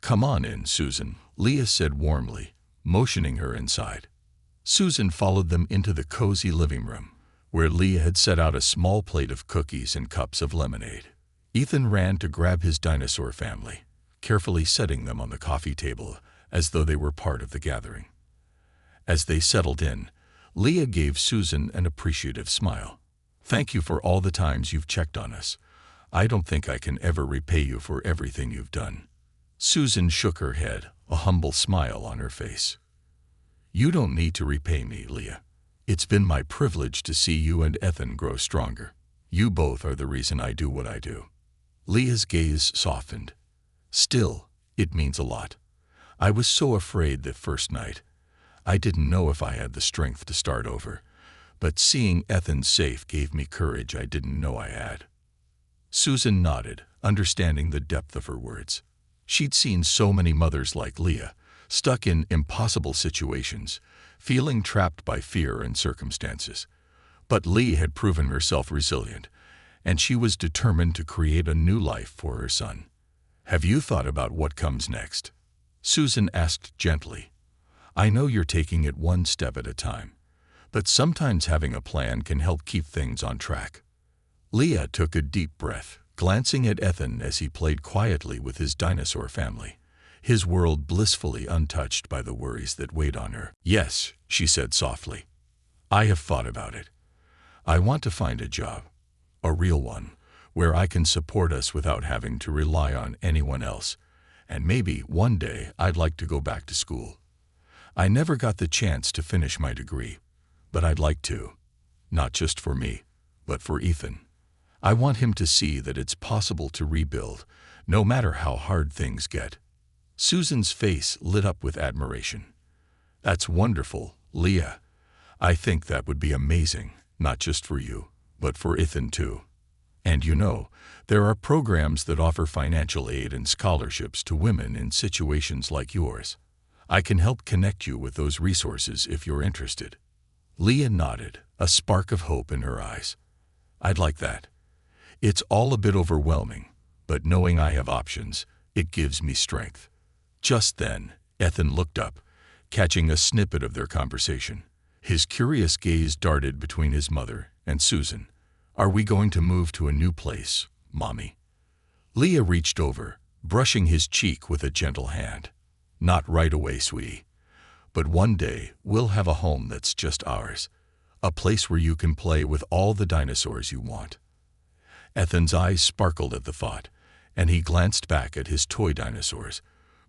"Come on in, Susan," Leah said warmly, motioning her inside. Susan followed them into the cozy living room, where Leah had set out a small plate of cookies and cups of lemonade. Ethan ran to grab his dinosaur family, carefully setting them on the coffee table as though they were part of the gathering. As they settled in, Leah gave Susan an appreciative smile. "Thank you for all the times you've checked on us. I don't think I can ever repay you for everything you've done." Susan shook her head, a humble smile on her face. "You don't need to repay me, Leah. It's been my privilege to see you and Ethan grow stronger. You both are the reason I do what I do." Leah's gaze softened. "Still, it means a lot. I was so afraid the first night. I didn't know if I had the strength to start over, but seeing Ethan safe gave me courage I didn't know I had." Susan nodded, understanding the depth of her words. She'd seen so many mothers like Leah, stuck in impossible situations, feeling trapped by fear and circumstances. But Leah had proven herself resilient, and she was determined to create a new life for her son. "Have you thought about what comes next?" Susan asked gently. "I know you're taking it one step at a time, but sometimes having a plan can help keep things on track." Leah took a deep breath, glancing at Ethan as he played quietly with his dinosaur family, his world blissfully untouched by the worries that weighed on her. "Yes," she said softly. "I have thought about it. I want to find a job, a real one, where I can support us without having to rely on anyone else, and maybe one day I'd like to go back to school. I never got the chance to finish my degree, but I'd like to, not just for me, but for Ethan. I want him to see that it's possible to rebuild, no matter how hard things get." Susan's face lit up with admiration. "That's wonderful, Leah. I think that would be amazing, not just for you, but for Ethan too. And you know, there are programs that offer financial aid and scholarships to women in situations like yours. I can help connect you with those resources if you're interested." Leah nodded, a spark of hope in her eyes. "I'd like that. It's all a bit overwhelming, but knowing I have options, it gives me strength." Just then, Ethan looked up, catching a snippet of their conversation. His curious gaze darted between his mother and Susan. "Are we going to move to a new place, Mommy?" Leah reached over, brushing his cheek with a gentle hand. "Not right away, sweetie. But one day we'll have a home that's just ours, a place where you can play with all the dinosaurs you want." Ethan's eyes sparkled at the thought, and he glanced back at his toy dinosaurs,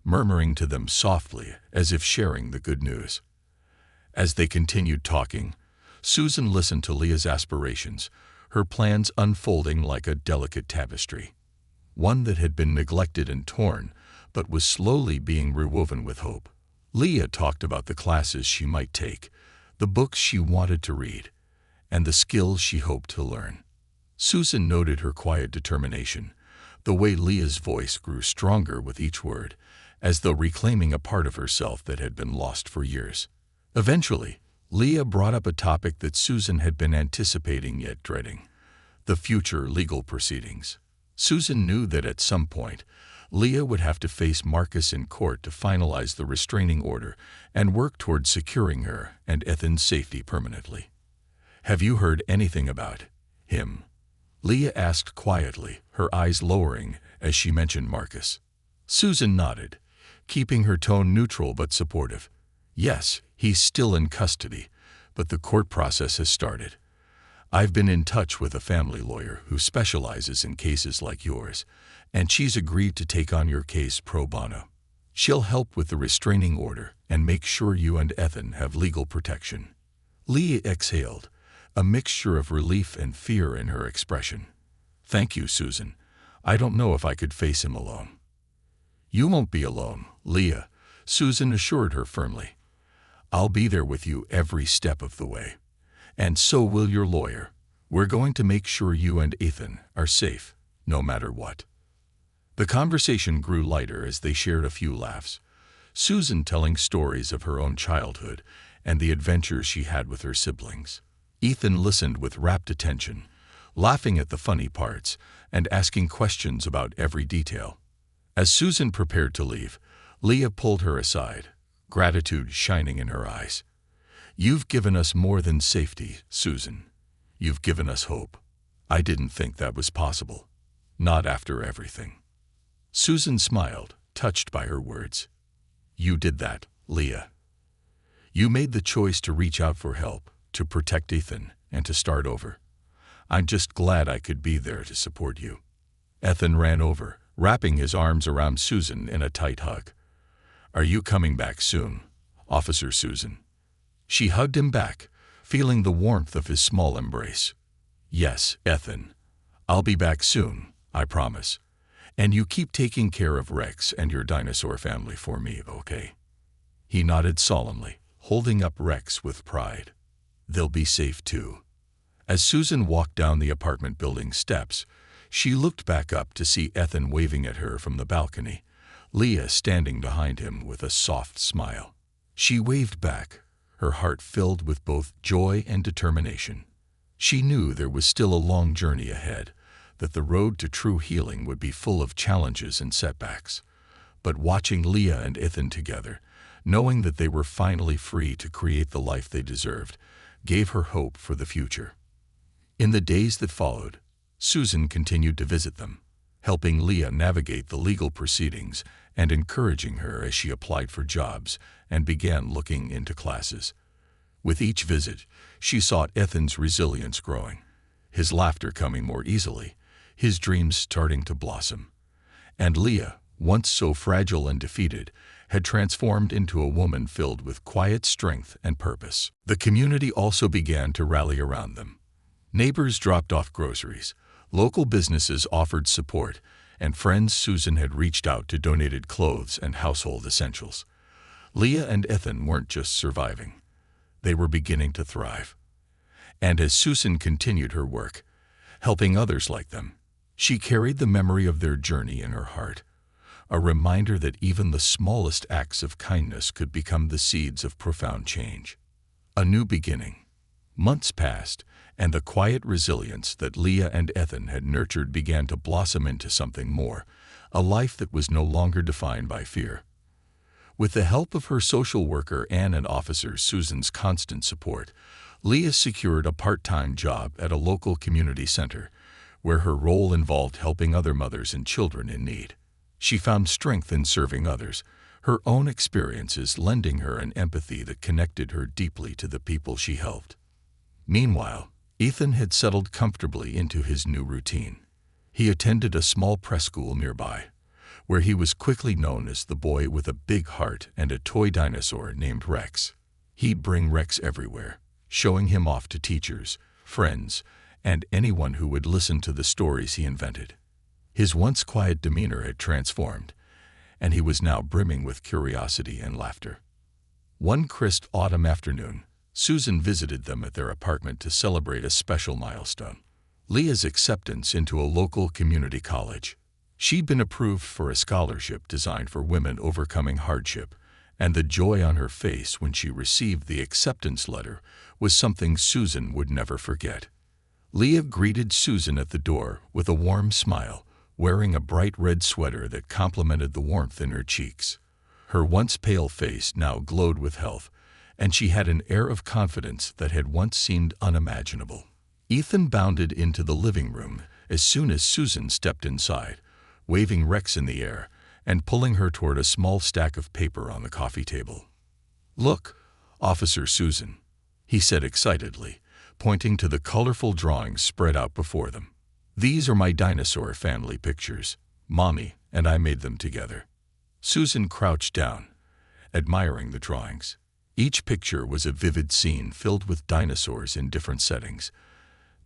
murmuring to them softly as if sharing the good news. As they continued talking, Susan listened to Leah's aspirations, her plans unfolding like a delicate tapestry, one that had been neglected and torn, but was slowly being rewoven with hope. Leah talked about the classes she might take, the books she wanted to read, and the skills she hoped to learn. Susan noted her quiet determination, the way Leah's voice grew stronger with each word, as though reclaiming a part of herself that had been lost for years. Eventually, Leah brought up a topic that Susan had been anticipating yet dreading: the future legal proceedings. Susan knew that at some point, Leah would have to face Marcus in court to finalize the restraining order and work toward securing her and Ethan's safety permanently. "Have you heard anything about him?" Leah asked quietly, her eyes lowering as she mentioned Marcus. Susan nodded, keeping her tone neutral but supportive. "Yes, he's still in custody, but the court process has started. I've been in touch with a family lawyer who specializes in cases like yours, and she's agreed to take on your case pro bono. She'll help with the restraining order and make sure you and Ethan have legal protection." Leah exhaled, a mixture of relief and fear in her expression. "Thank you, Susan. I don't know if I could face him alone." "You won't be alone, Leah," Susan assured her firmly. "I'll be there with you every step of the way. And so will your lawyer. We're going to make sure you and Ethan are safe, no matter what." The conversation grew lighter as they shared a few laughs, Susan telling stories of her own childhood and the adventures she had with her siblings. Ethan listened with rapt attention, laughing at the funny parts and asking questions about every detail. As Susan prepared to leave, Leah pulled her aside, gratitude shining in her eyes. "You've given us more than safety, Susan. You've given us hope. I didn't think that was possible. Not after everything." Susan smiled, touched by her words. "You did that, Leah. You made the choice to reach out for help, to protect Ethan, and to start over. I'm just glad I could be there to support you." Ethan ran over, wrapping his arms around Susan in a tight hug. "Are you coming back soon, Officer Susan?" She hugged him back, feeling the warmth of his small embrace. "Yes, Ethan. I'll be back soon, I promise. And you keep taking care of Rex and your dinosaur family for me, okay?" He nodded solemnly, holding up Rex with pride. "They'll be safe too." As Susan walked down the apartment building steps, she looked back up to see Ethan waving at her from the balcony, Leah standing behind him with a soft smile. She waved back, her heart filled with both joy and determination. She knew there was still a long journey ahead, that the road to true healing would be full of challenges and setbacks. But watching Leah and Ethan together, knowing that they were finally free to create the life they deserved, gave her hope for the future. In the days that followed, Susan continued to visit them, helping Leah navigate the legal proceedings and encouraging her as she applied for jobs and began looking into classes. With each visit, she saw Ethan's resilience growing, his laughter coming more easily, his dreams starting to blossom. And Leah, once so fragile and defeated, had transformed into a woman filled with quiet strength and purpose. The community also began to rally around them. Neighbors dropped off groceries, local businesses offered support, and friends Susan had reached out to donated clothes and household essentials. Leah and Ethan weren't just surviving. They were beginning to thrive. And as Susan continued her work, helping others like them, she carried the memory of their journey in her heart, a reminder that even the smallest acts of kindness could become the seeds of profound change. A new beginning. Months passed, and the quiet resilience that Leah and Ethan had nurtured began to blossom into something more, a life that was no longer defined by fear. With the help of her social worker Anne and Officer Susan's constant support, Leah secured a part-time job at a local community center, where her role involved helping other mothers and children in need. She found strength in serving others, her own experiences lending her an empathy that connected her deeply to the people she helped. Meanwhile, Ethan had settled comfortably into his new routine. He attended a small preschool nearby, where he was quickly known as the boy with a big heart and a toy dinosaur named Rex. He'd bring Rex everywhere, showing him off to teachers, friends, and anyone who would listen to the stories he invented. His once quiet demeanor had transformed, and he was now brimming with curiosity and laughter. One crisp autumn afternoon, Susan visited them at their apartment to celebrate a special milestone: Leah's acceptance into a local community college. She'd been approved for a scholarship designed for women overcoming hardship, and the joy on her face when she received the acceptance letter was something Susan would never forget. Leah greeted Susan at the door with a warm smile, wearing a bright red sweater that complemented the warmth in her cheeks. Her once pale face now glowed with health, and she had an air of confidence that had once seemed unimaginable. Ethan bounded into the living room as soon as Susan stepped inside, waving Rex in the air and pulling her toward a small stack of paper on the coffee table. "Look, Officer Susan," he said excitedly, pointing to the colorful drawings spread out before them. "These are my dinosaur family pictures. Mommy and I made them together." Susan crouched down, admiring the drawings. Each picture was a vivid scene filled with dinosaurs in different settings.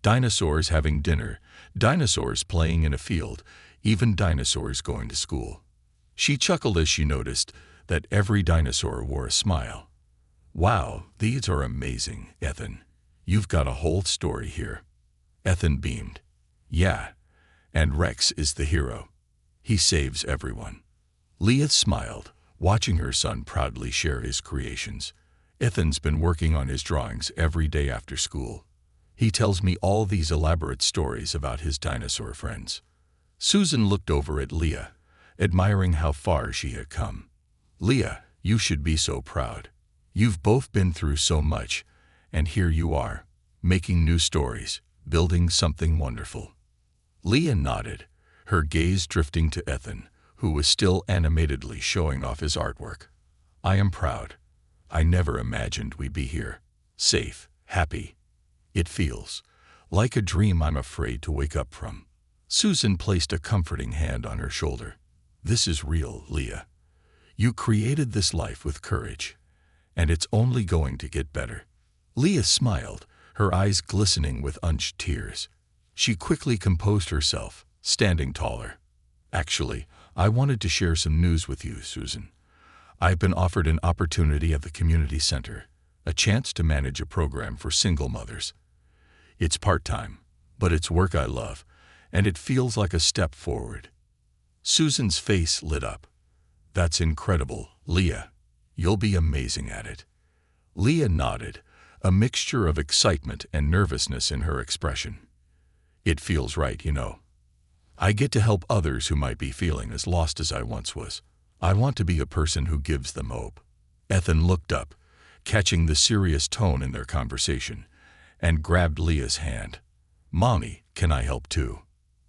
Dinosaurs having dinner, dinosaurs playing in a field, even dinosaurs going to school. She chuckled as she noticed that every dinosaur wore a smile. "Wow, these are amazing, Ethan. You've got a whole story here." Ethan beamed. "Yeah, and Rex is the hero. He saves everyone." Leah smiled, watching her son proudly share his creations. "Ethan's been working on his drawings every day after school. He tells me all these elaborate stories about his dinosaur friends." Susan looked over at Leah, admiring how far she had come. "Leah, you should be so proud. You've both been through so much, and here you are, making new stories, building something wonderful." Leah nodded, her gaze drifting to Ethan, who was still animatedly showing off his artwork. "I am proud. I never imagined we'd be here, safe, happy. It feels like a dream I'm afraid to wake up from." Susan placed a comforting hand on her shoulder. "This is real, Leah. You created this life with courage, and it's only going to get better." Leah smiled, her eyes glistening with unshed tears. She quickly composed herself, standing taller. "Actually, I wanted to share some news with you, Susan. I've been offered an opportunity at the community center, a chance to manage a program for single mothers. It's part-time, but it's work I love, and it feels like a step forward." Susan's face lit up. "That's incredible, Leah. You'll be amazing at it." Leah nodded, a mixture of excitement and nervousness in her expression. "It feels right, you know. I get to help others who might be feeling as lost as I once was. I want to be a person who gives them hope." Ethan looked up, catching the serious tone in their conversation, and grabbed Leah's hand. "Mommy, can I help too?"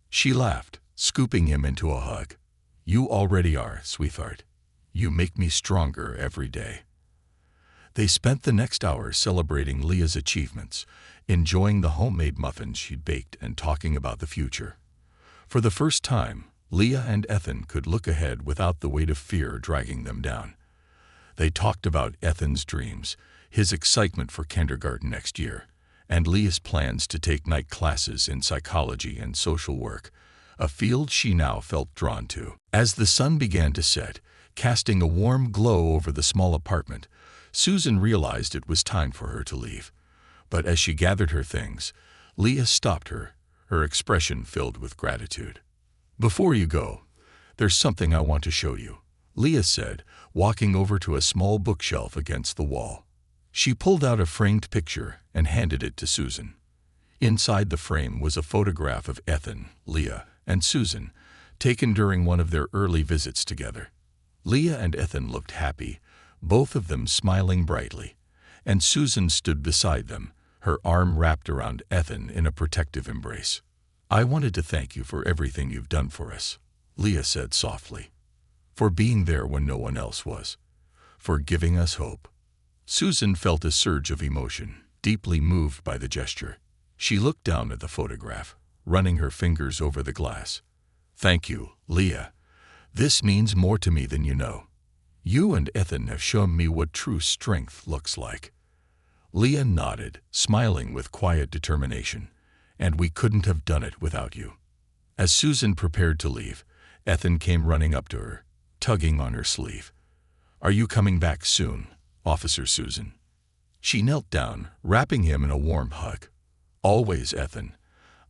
She laughed, scooping him into a hug. "You already are, sweetheart. You make me stronger every day." They spent the next hour celebrating Leah's achievements, enjoying the homemade muffins she'd baked and talking about the future. For the first time, Leah and Ethan could look ahead without the weight of fear dragging them down. They talked about Ethan's dreams, his excitement for kindergarten next year, and Leah's plans to take night classes in psychology and social work, a field she now felt drawn to. As the sun began to set, casting a warm glow over the small apartment, Susan realized it was time for her to leave. But as she gathered her things, Leah stopped her, her expression filled with gratitude. "Before you go, there's something I want to show you," Leah said, walking over to a small bookshelf against the wall. She pulled out a framed picture and handed it to Susan. Inside the frame was a photograph of Ethan, Leah, and Susan, taken during one of their early visits together. Leah and Ethan looked happy, both of them smiling brightly, and Susan stood beside them, her arm wrapped around Ethan in a protective embrace. "I wanted to thank you for everything you've done for us," Leah said softly. "For being there when no one else was. For giving us hope." Susan felt a surge of emotion, deeply moved by the gesture. She looked down at the photograph, running her fingers over the glass. "Thank you, Leah. This means more to me than you know. You and Ethan have shown me what true strength looks like." Leah nodded, smiling with quiet determination, and we couldn't have done it without you." As Susan prepared to leave, Ethan came running up to her, tugging on her sleeve. "Are you coming back soon, Officer Susan?" She knelt down, wrapping him in a warm hug. "Always, Ethan.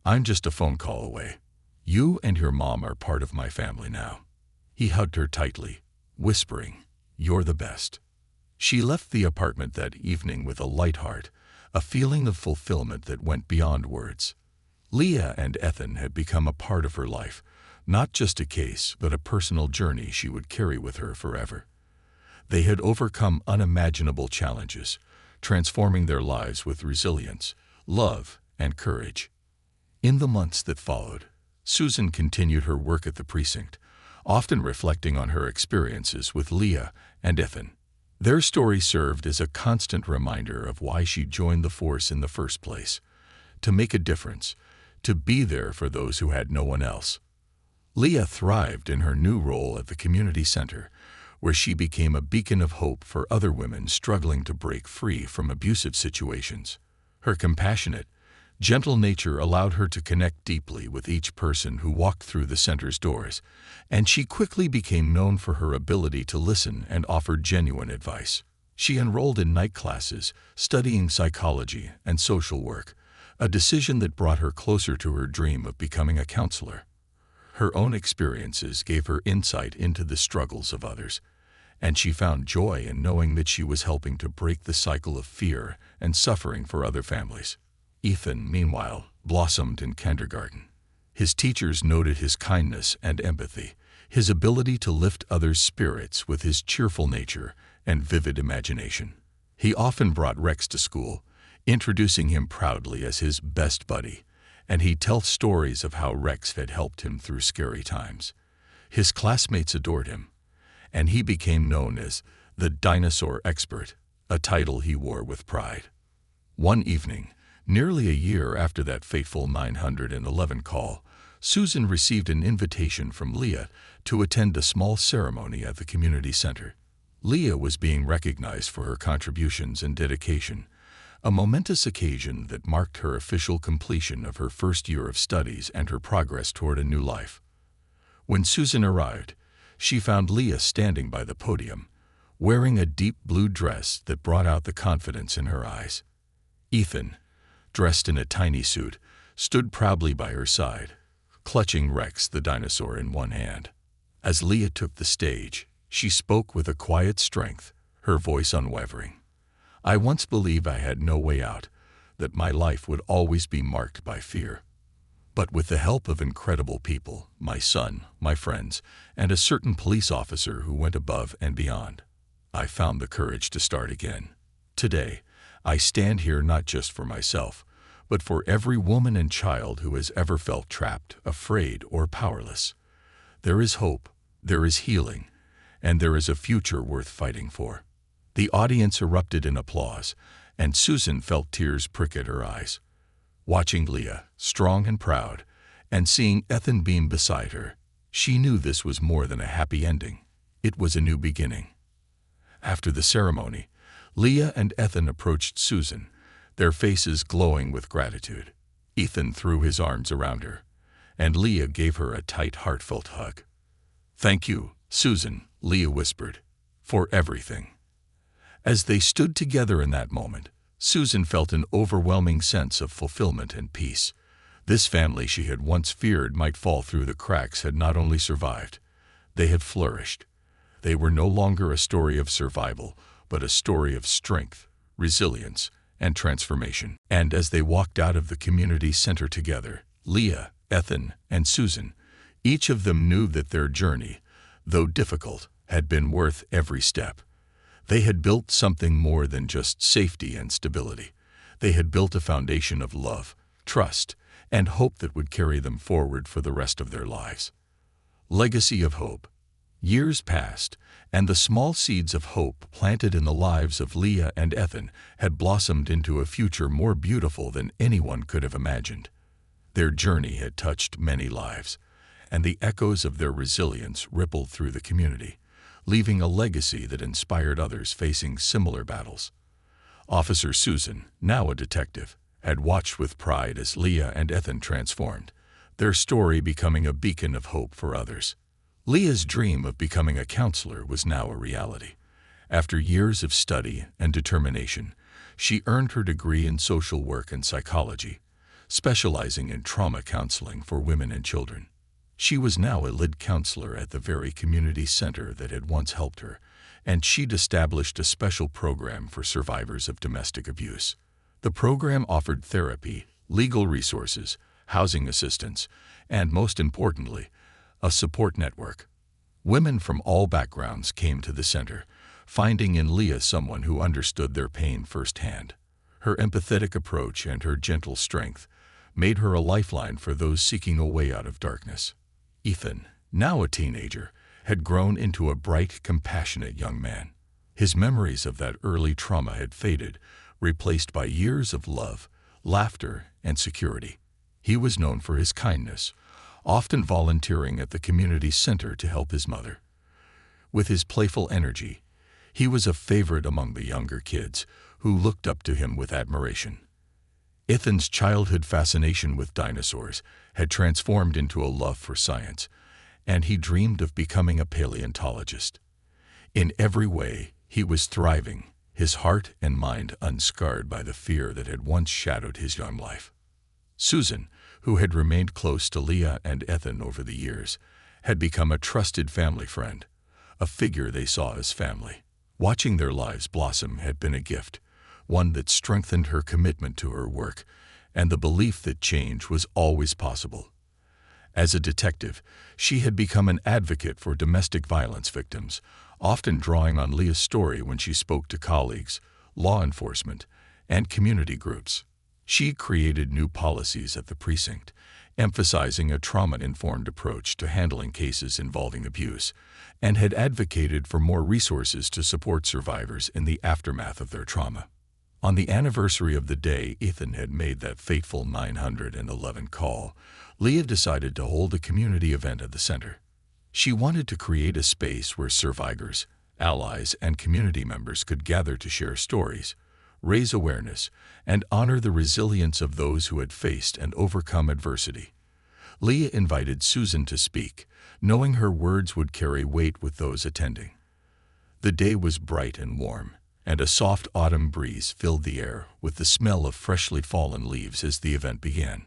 I'm just a phone call away. You and your mom are part of my family now." He hugged her tightly, whispering, "You're the best." She left the apartment that evening with a light heart, a feeling of fulfillment that went beyond words. Leah and Ethan had become a part of her life, not just a case, but a personal journey she would carry with her forever. They had overcome unimaginable challenges, transforming their lives with resilience, love, and courage. In the months that followed, Susan continued her work at the precinct, often reflecting on her experiences with Leah and Ethan. Their story served as a constant reminder of why she joined the force in the first place: to make a difference, to be there for those who had no one else. Leah thrived in her new role at the community center, where she became a beacon of hope for other women struggling to break free from abusive situations. Her compassionate, gentle nature allowed her to connect deeply with each person who walked through the center's doors, and she quickly became known for her ability to listen and offer genuine advice. She enrolled in night classes, studying psychology and social work, a decision that brought her closer to her dream of becoming a counselor. Her own experiences gave her insight into the struggles of others, and she found joy in knowing that she was helping to break the cycle of fear and suffering for other families. Ethan, meanwhile, blossomed in kindergarten. His teachers noted his kindness and empathy, his ability to lift others' spirits with his cheerful nature and vivid imagination. He often brought Rex to school, introducing him proudly as his best buddy, and he'd tell stories of how Rex had helped him through scary times. His classmates adored him, and he became known as the dinosaur expert, a title he wore with pride. One evening, nearly a year after that fateful 911 call, Susan received an invitation from Leah to attend a small ceremony at the community center. Leah was being recognized for her contributions and dedication, a momentous occasion that marked her official completion of her first year of studies and her progress toward a new life. When Susan arrived, she found Leah standing by the podium, wearing a deep blue dress that brought out the confidence in her eyes. Ethan, dressed in a tiny suit, stood proudly by her side, clutching Rex the dinosaur in one hand. As Leah took the stage, she spoke with a quiet strength, her voice unwavering. "I once believed I had no way out, that my life would always be marked by fear. But with the help of incredible people, my son, my friends, and a certain police officer who went above and beyond, I found the courage to start again. Today, I stand here not just for myself, but for every woman and child who has ever felt trapped, afraid, or powerless. There is hope, there is healing, and there is a future worth fighting for." The audience erupted in applause, and Susan felt tears prick at her eyes. Watching Leah, strong and proud, and seeing Ethan beam beside her, she knew this was more than a happy ending. It was a new beginning. After the ceremony, Leah and Ethan approached Susan, their faces glowing with gratitude. Ethan threw his arms around her, and Leah gave her a tight, heartfelt hug. "Thank you, Susan," Leah whispered, "for everything." As they stood together in that moment, Susan felt an overwhelming sense of fulfillment and peace. This family she had once feared might fall through the cracks had not only survived, they had flourished. They were no longer a story of survival, but a story of strength, resilience, and transformation. And as they walked out of the community center together, Leah, Ethan, and Susan, each of them knew that their journey, though difficult, had been worth every step. They had built something more than just safety and stability. They had built a foundation of love, trust, and hope that would carry them forward for the rest of their lives. Legacy of hope. Years passed, and the small seeds of hope planted in the lives of Leah and Ethan had blossomed into a future more beautiful than anyone could have imagined. Their journey had touched many lives, and the echoes of their resilience rippled through the community, leaving a legacy that inspired others facing similar battles. Officer Susan, now a detective, had watched with pride as Leah and Ethan transformed, their story becoming a beacon of hope for others. Leah's dream of becoming a counselor was now a reality. After years of study and determination, she earned her degree in social work and psychology, specializing in trauma counseling for women and children. She was now a lead counselor at the very community center that had once helped her, and she'd established a special program for survivors of domestic abuse. The program offered therapy, legal resources, housing assistance, and most importantly, a support network. Women from all backgrounds came to the center, finding in Leah someone who understood their pain firsthand. Her empathetic approach and her gentle strength made her a lifeline for those seeking a way out of darkness. Ethan, now a teenager, had grown into a bright, compassionate young man. His memories of that early trauma had faded, replaced by years of love, laughter, and security. He was known for his kindness, often volunteering at the community center to help his mother. With his playful energy, he was a favorite among the younger kids, who looked up to him with admiration. Ethan's childhood fascination with dinosaurs had transformed into a love for science, and he dreamed of becoming a paleontologist. In every way, he was thriving, his heart and mind unscarred by the fear that had once shadowed his young life. Susan, who had remained close to Leah and Ethan over the years, had become a trusted family friend, a figure they saw as family. Watching their lives blossom had been a gift, one that strengthened her commitment to her work and the belief that change was always possible. As a detective, she had become an advocate for domestic violence victims, often drawing on Leah's story when she spoke to colleagues, law enforcement, and community groups. She created new policies at the precinct, emphasizing a trauma-informed approach to handling cases involving abuse, and had advocated for more resources to support survivors in the aftermath of their trauma. On the anniversary of the day Ethan had made that fateful 911 call, Leah decided to hold a community event at the center. She wanted to create a space where survivors, allies, and community members could gather to share stories, raise awareness, and honor the resilience of those who had faced and overcome adversity. Leah invited Susan to speak, knowing her words would carry weight with those attending. The day was bright and warm, and a soft autumn breeze filled the air with the smell of freshly fallen leaves as the event began.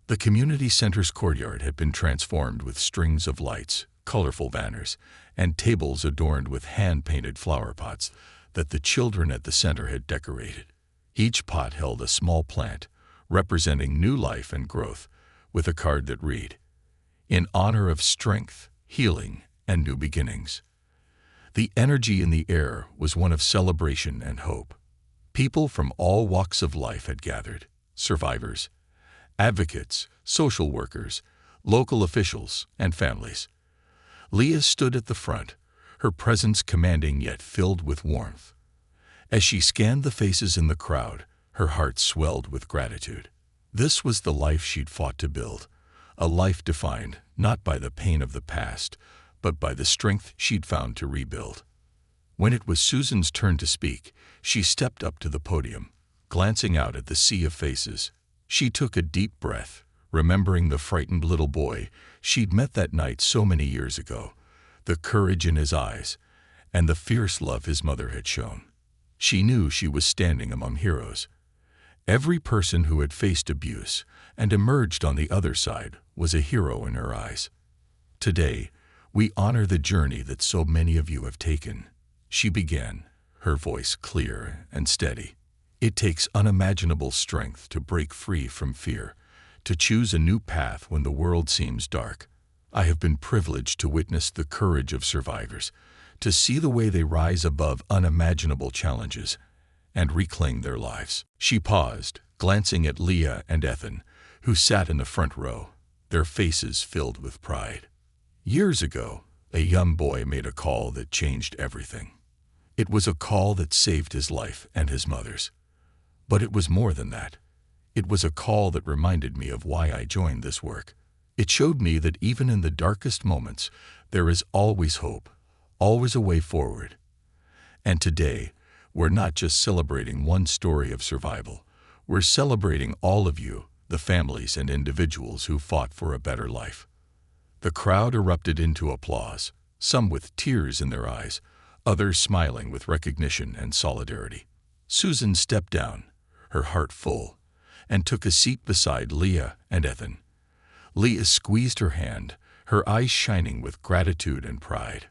The community center's courtyard had been transformed with strings of lights, colorful banners, and tables adorned with hand-painted flower pots that the children at the center had decorated. Each pot held a small plant, representing new life and growth, with a card that read, "In honor of strength, healing, and new beginnings." The energy in the air was one of celebration and hope. People from all walks of life had gathered: survivors, advocates, social workers, local officials, and families. Leah stood at the front, her presence commanding yet filled with warmth. As she scanned the faces in the crowd, her heart swelled with gratitude. This was the life she'd fought to build, a life defined not by the pain of the past, but by the strength she'd found to rebuild. When it was Susan's turn to speak, she stepped up to the podium, glancing out at the sea of faces. She took a deep breath, remembering the frightened little boy she'd met that night so many years ago, the courage in his eyes, and the fierce love his mother had shown. She knew she was standing among heroes. Every person who had faced abuse and emerged on the other side was a hero in her eyes. Today, we honor the journey that so many of you have taken, she began, her voice clear and steady. It takes unimaginable strength to break free from fear, to choose a new path when the world seems dark. I have been privileged to witness the courage of survivors, to see the way they rise above unimaginable challenges and reclaim their lives. She paused, glancing at Leah and Ethan, who sat in the front row, their faces filled with pride. Years ago, a young boy made a call that changed everything. It was a call that saved his life and his mother's. But it was more than that. It was a call that reminded me of why I joined this work. It showed me that even in the darkest moments, there is always hope, always a way forward. And today, we're not just celebrating one story of survival, We're celebrating all of you, the families and individuals who fought for a better life." The crowd erupted into applause, some with tears in their eyes, others smiling with recognition and solidarity. Susan stepped down, her heart full, and took a seat beside Leah and Ethan. Leah squeezed her hand, her eyes shining with gratitude and pride.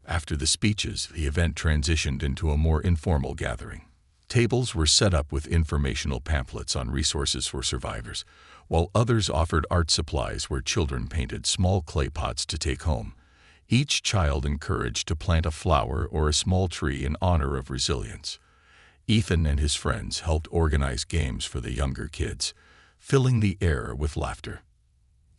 After the speeches, the event transitioned into a more informal gathering. Tables were set up with informational pamphlets on resources for survivors, while others offered art supplies where children painted small clay pots to take home, each child encouraged to plant a flower or a small tree in honor of resilience. Ethan and his friends helped organize games for the younger kids, filling the air with laughter.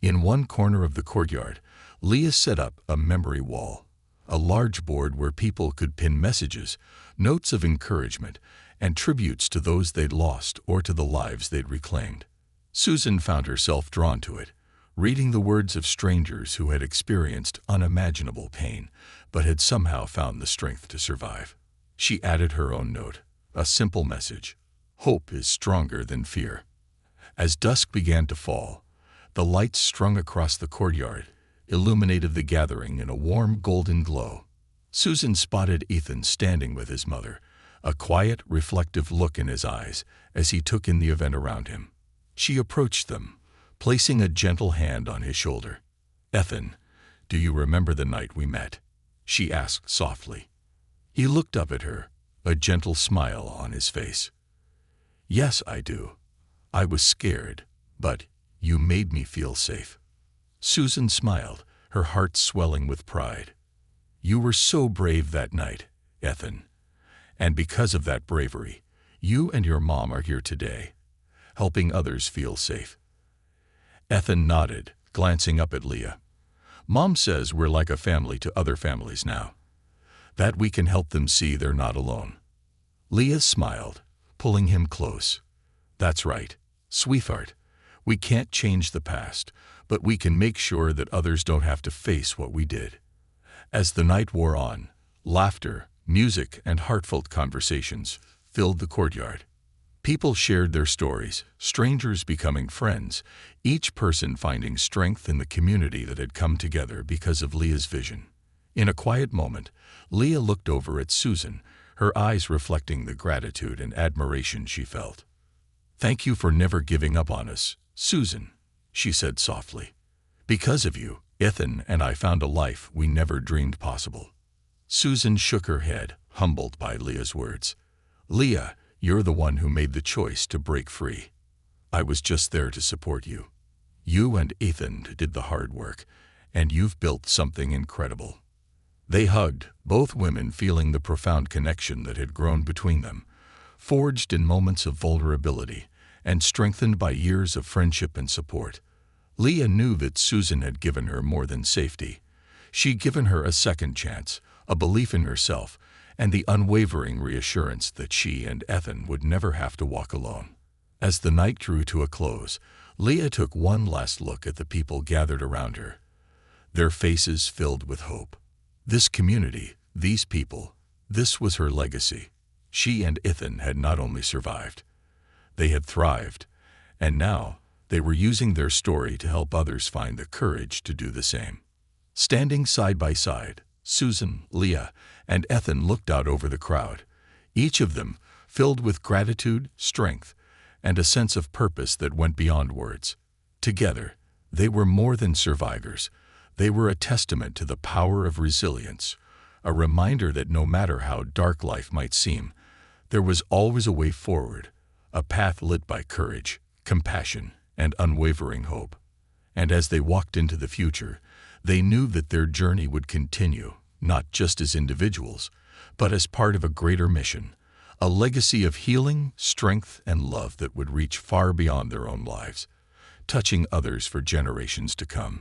In one corner of the courtyard, Leah set up a memory wall, a large board where people could pin messages, notes of encouragement, and tributes to those they'd lost or to the lives they'd reclaimed. Susan found herself drawn to it, reading the words of strangers who had experienced unimaginable pain but had somehow found the strength to survive. She added her own note, a simple message: "Hope is stronger than fear." As dusk began to fall, the lights strung across the courtyard illuminated the gathering in a warm golden glow. Susan spotted Ethan standing with his mother, a quiet, reflective look in his eyes as he took in the event around him. She approached them, placing a gentle hand on his shoulder. "Ethan, do you remember the night we met?" she asked softly. He looked up at her, a gentle smile on his face. "Yes, I do. I was scared, but you made me feel safe." Susan smiled, her heart swelling with pride. "You were so brave that night, Ethan. And because of that bravery, you and your mom are here today, helping others feel safe." Ethan nodded, glancing up at Leah. "Mom says we're like a family to other families now, that we can help them see they're not alone." Leah smiled, pulling him close. "That's right, sweetheart. We can't change the past, but we can make sure that others don't have to face what we did." As the night wore on, laughter, music, and heartfelt conversations filled the courtyard. People shared their stories, strangers becoming friends, each person finding strength in the community that had come together because of Leah's vision. In a quiet moment, Leah looked over at Susan, her eyes reflecting the gratitude and admiration she felt. "Thank you for never giving up on us, Susan," she said softly. "Because of you, Ethan and I found a life we never dreamed possible." Susan shook her head, humbled by Leah's words. "Leah, you're the one who made the choice to break free. I was just there to support you. You and Ethan did the hard work, and you've built something incredible." They hugged, both women feeling the profound connection that had grown between them, forged in moments of vulnerability and strengthened by years of friendship and support. Leah knew that Susan had given her more than safety. She'd given her a second chance, a belief in herself, and the unwavering reassurance that she and Ethan would never have to walk alone. As the night drew to a close, Leah took one last look at the people gathered around her, their faces filled with hope. This community, these people, this was her legacy. She and Ethan had not only survived, they had thrived, and now they were using their story to help others find the courage to do the same. Standing side by side, Susan, Leah, and Ethan looked out over the crowd, each of them filled with gratitude, strength, and a sense of purpose that went beyond words. Together, they were more than survivors. They were a testament to the power of resilience, a reminder that no matter how dark life might seem, there was always a way forward, a path lit by courage, compassion, and unwavering hope. And as they walked into the future, they knew that their journey would continue, not just as individuals, but as part of a greater mission, a legacy of healing, strength, and love that would reach far beyond their own lives, touching others for generations to come.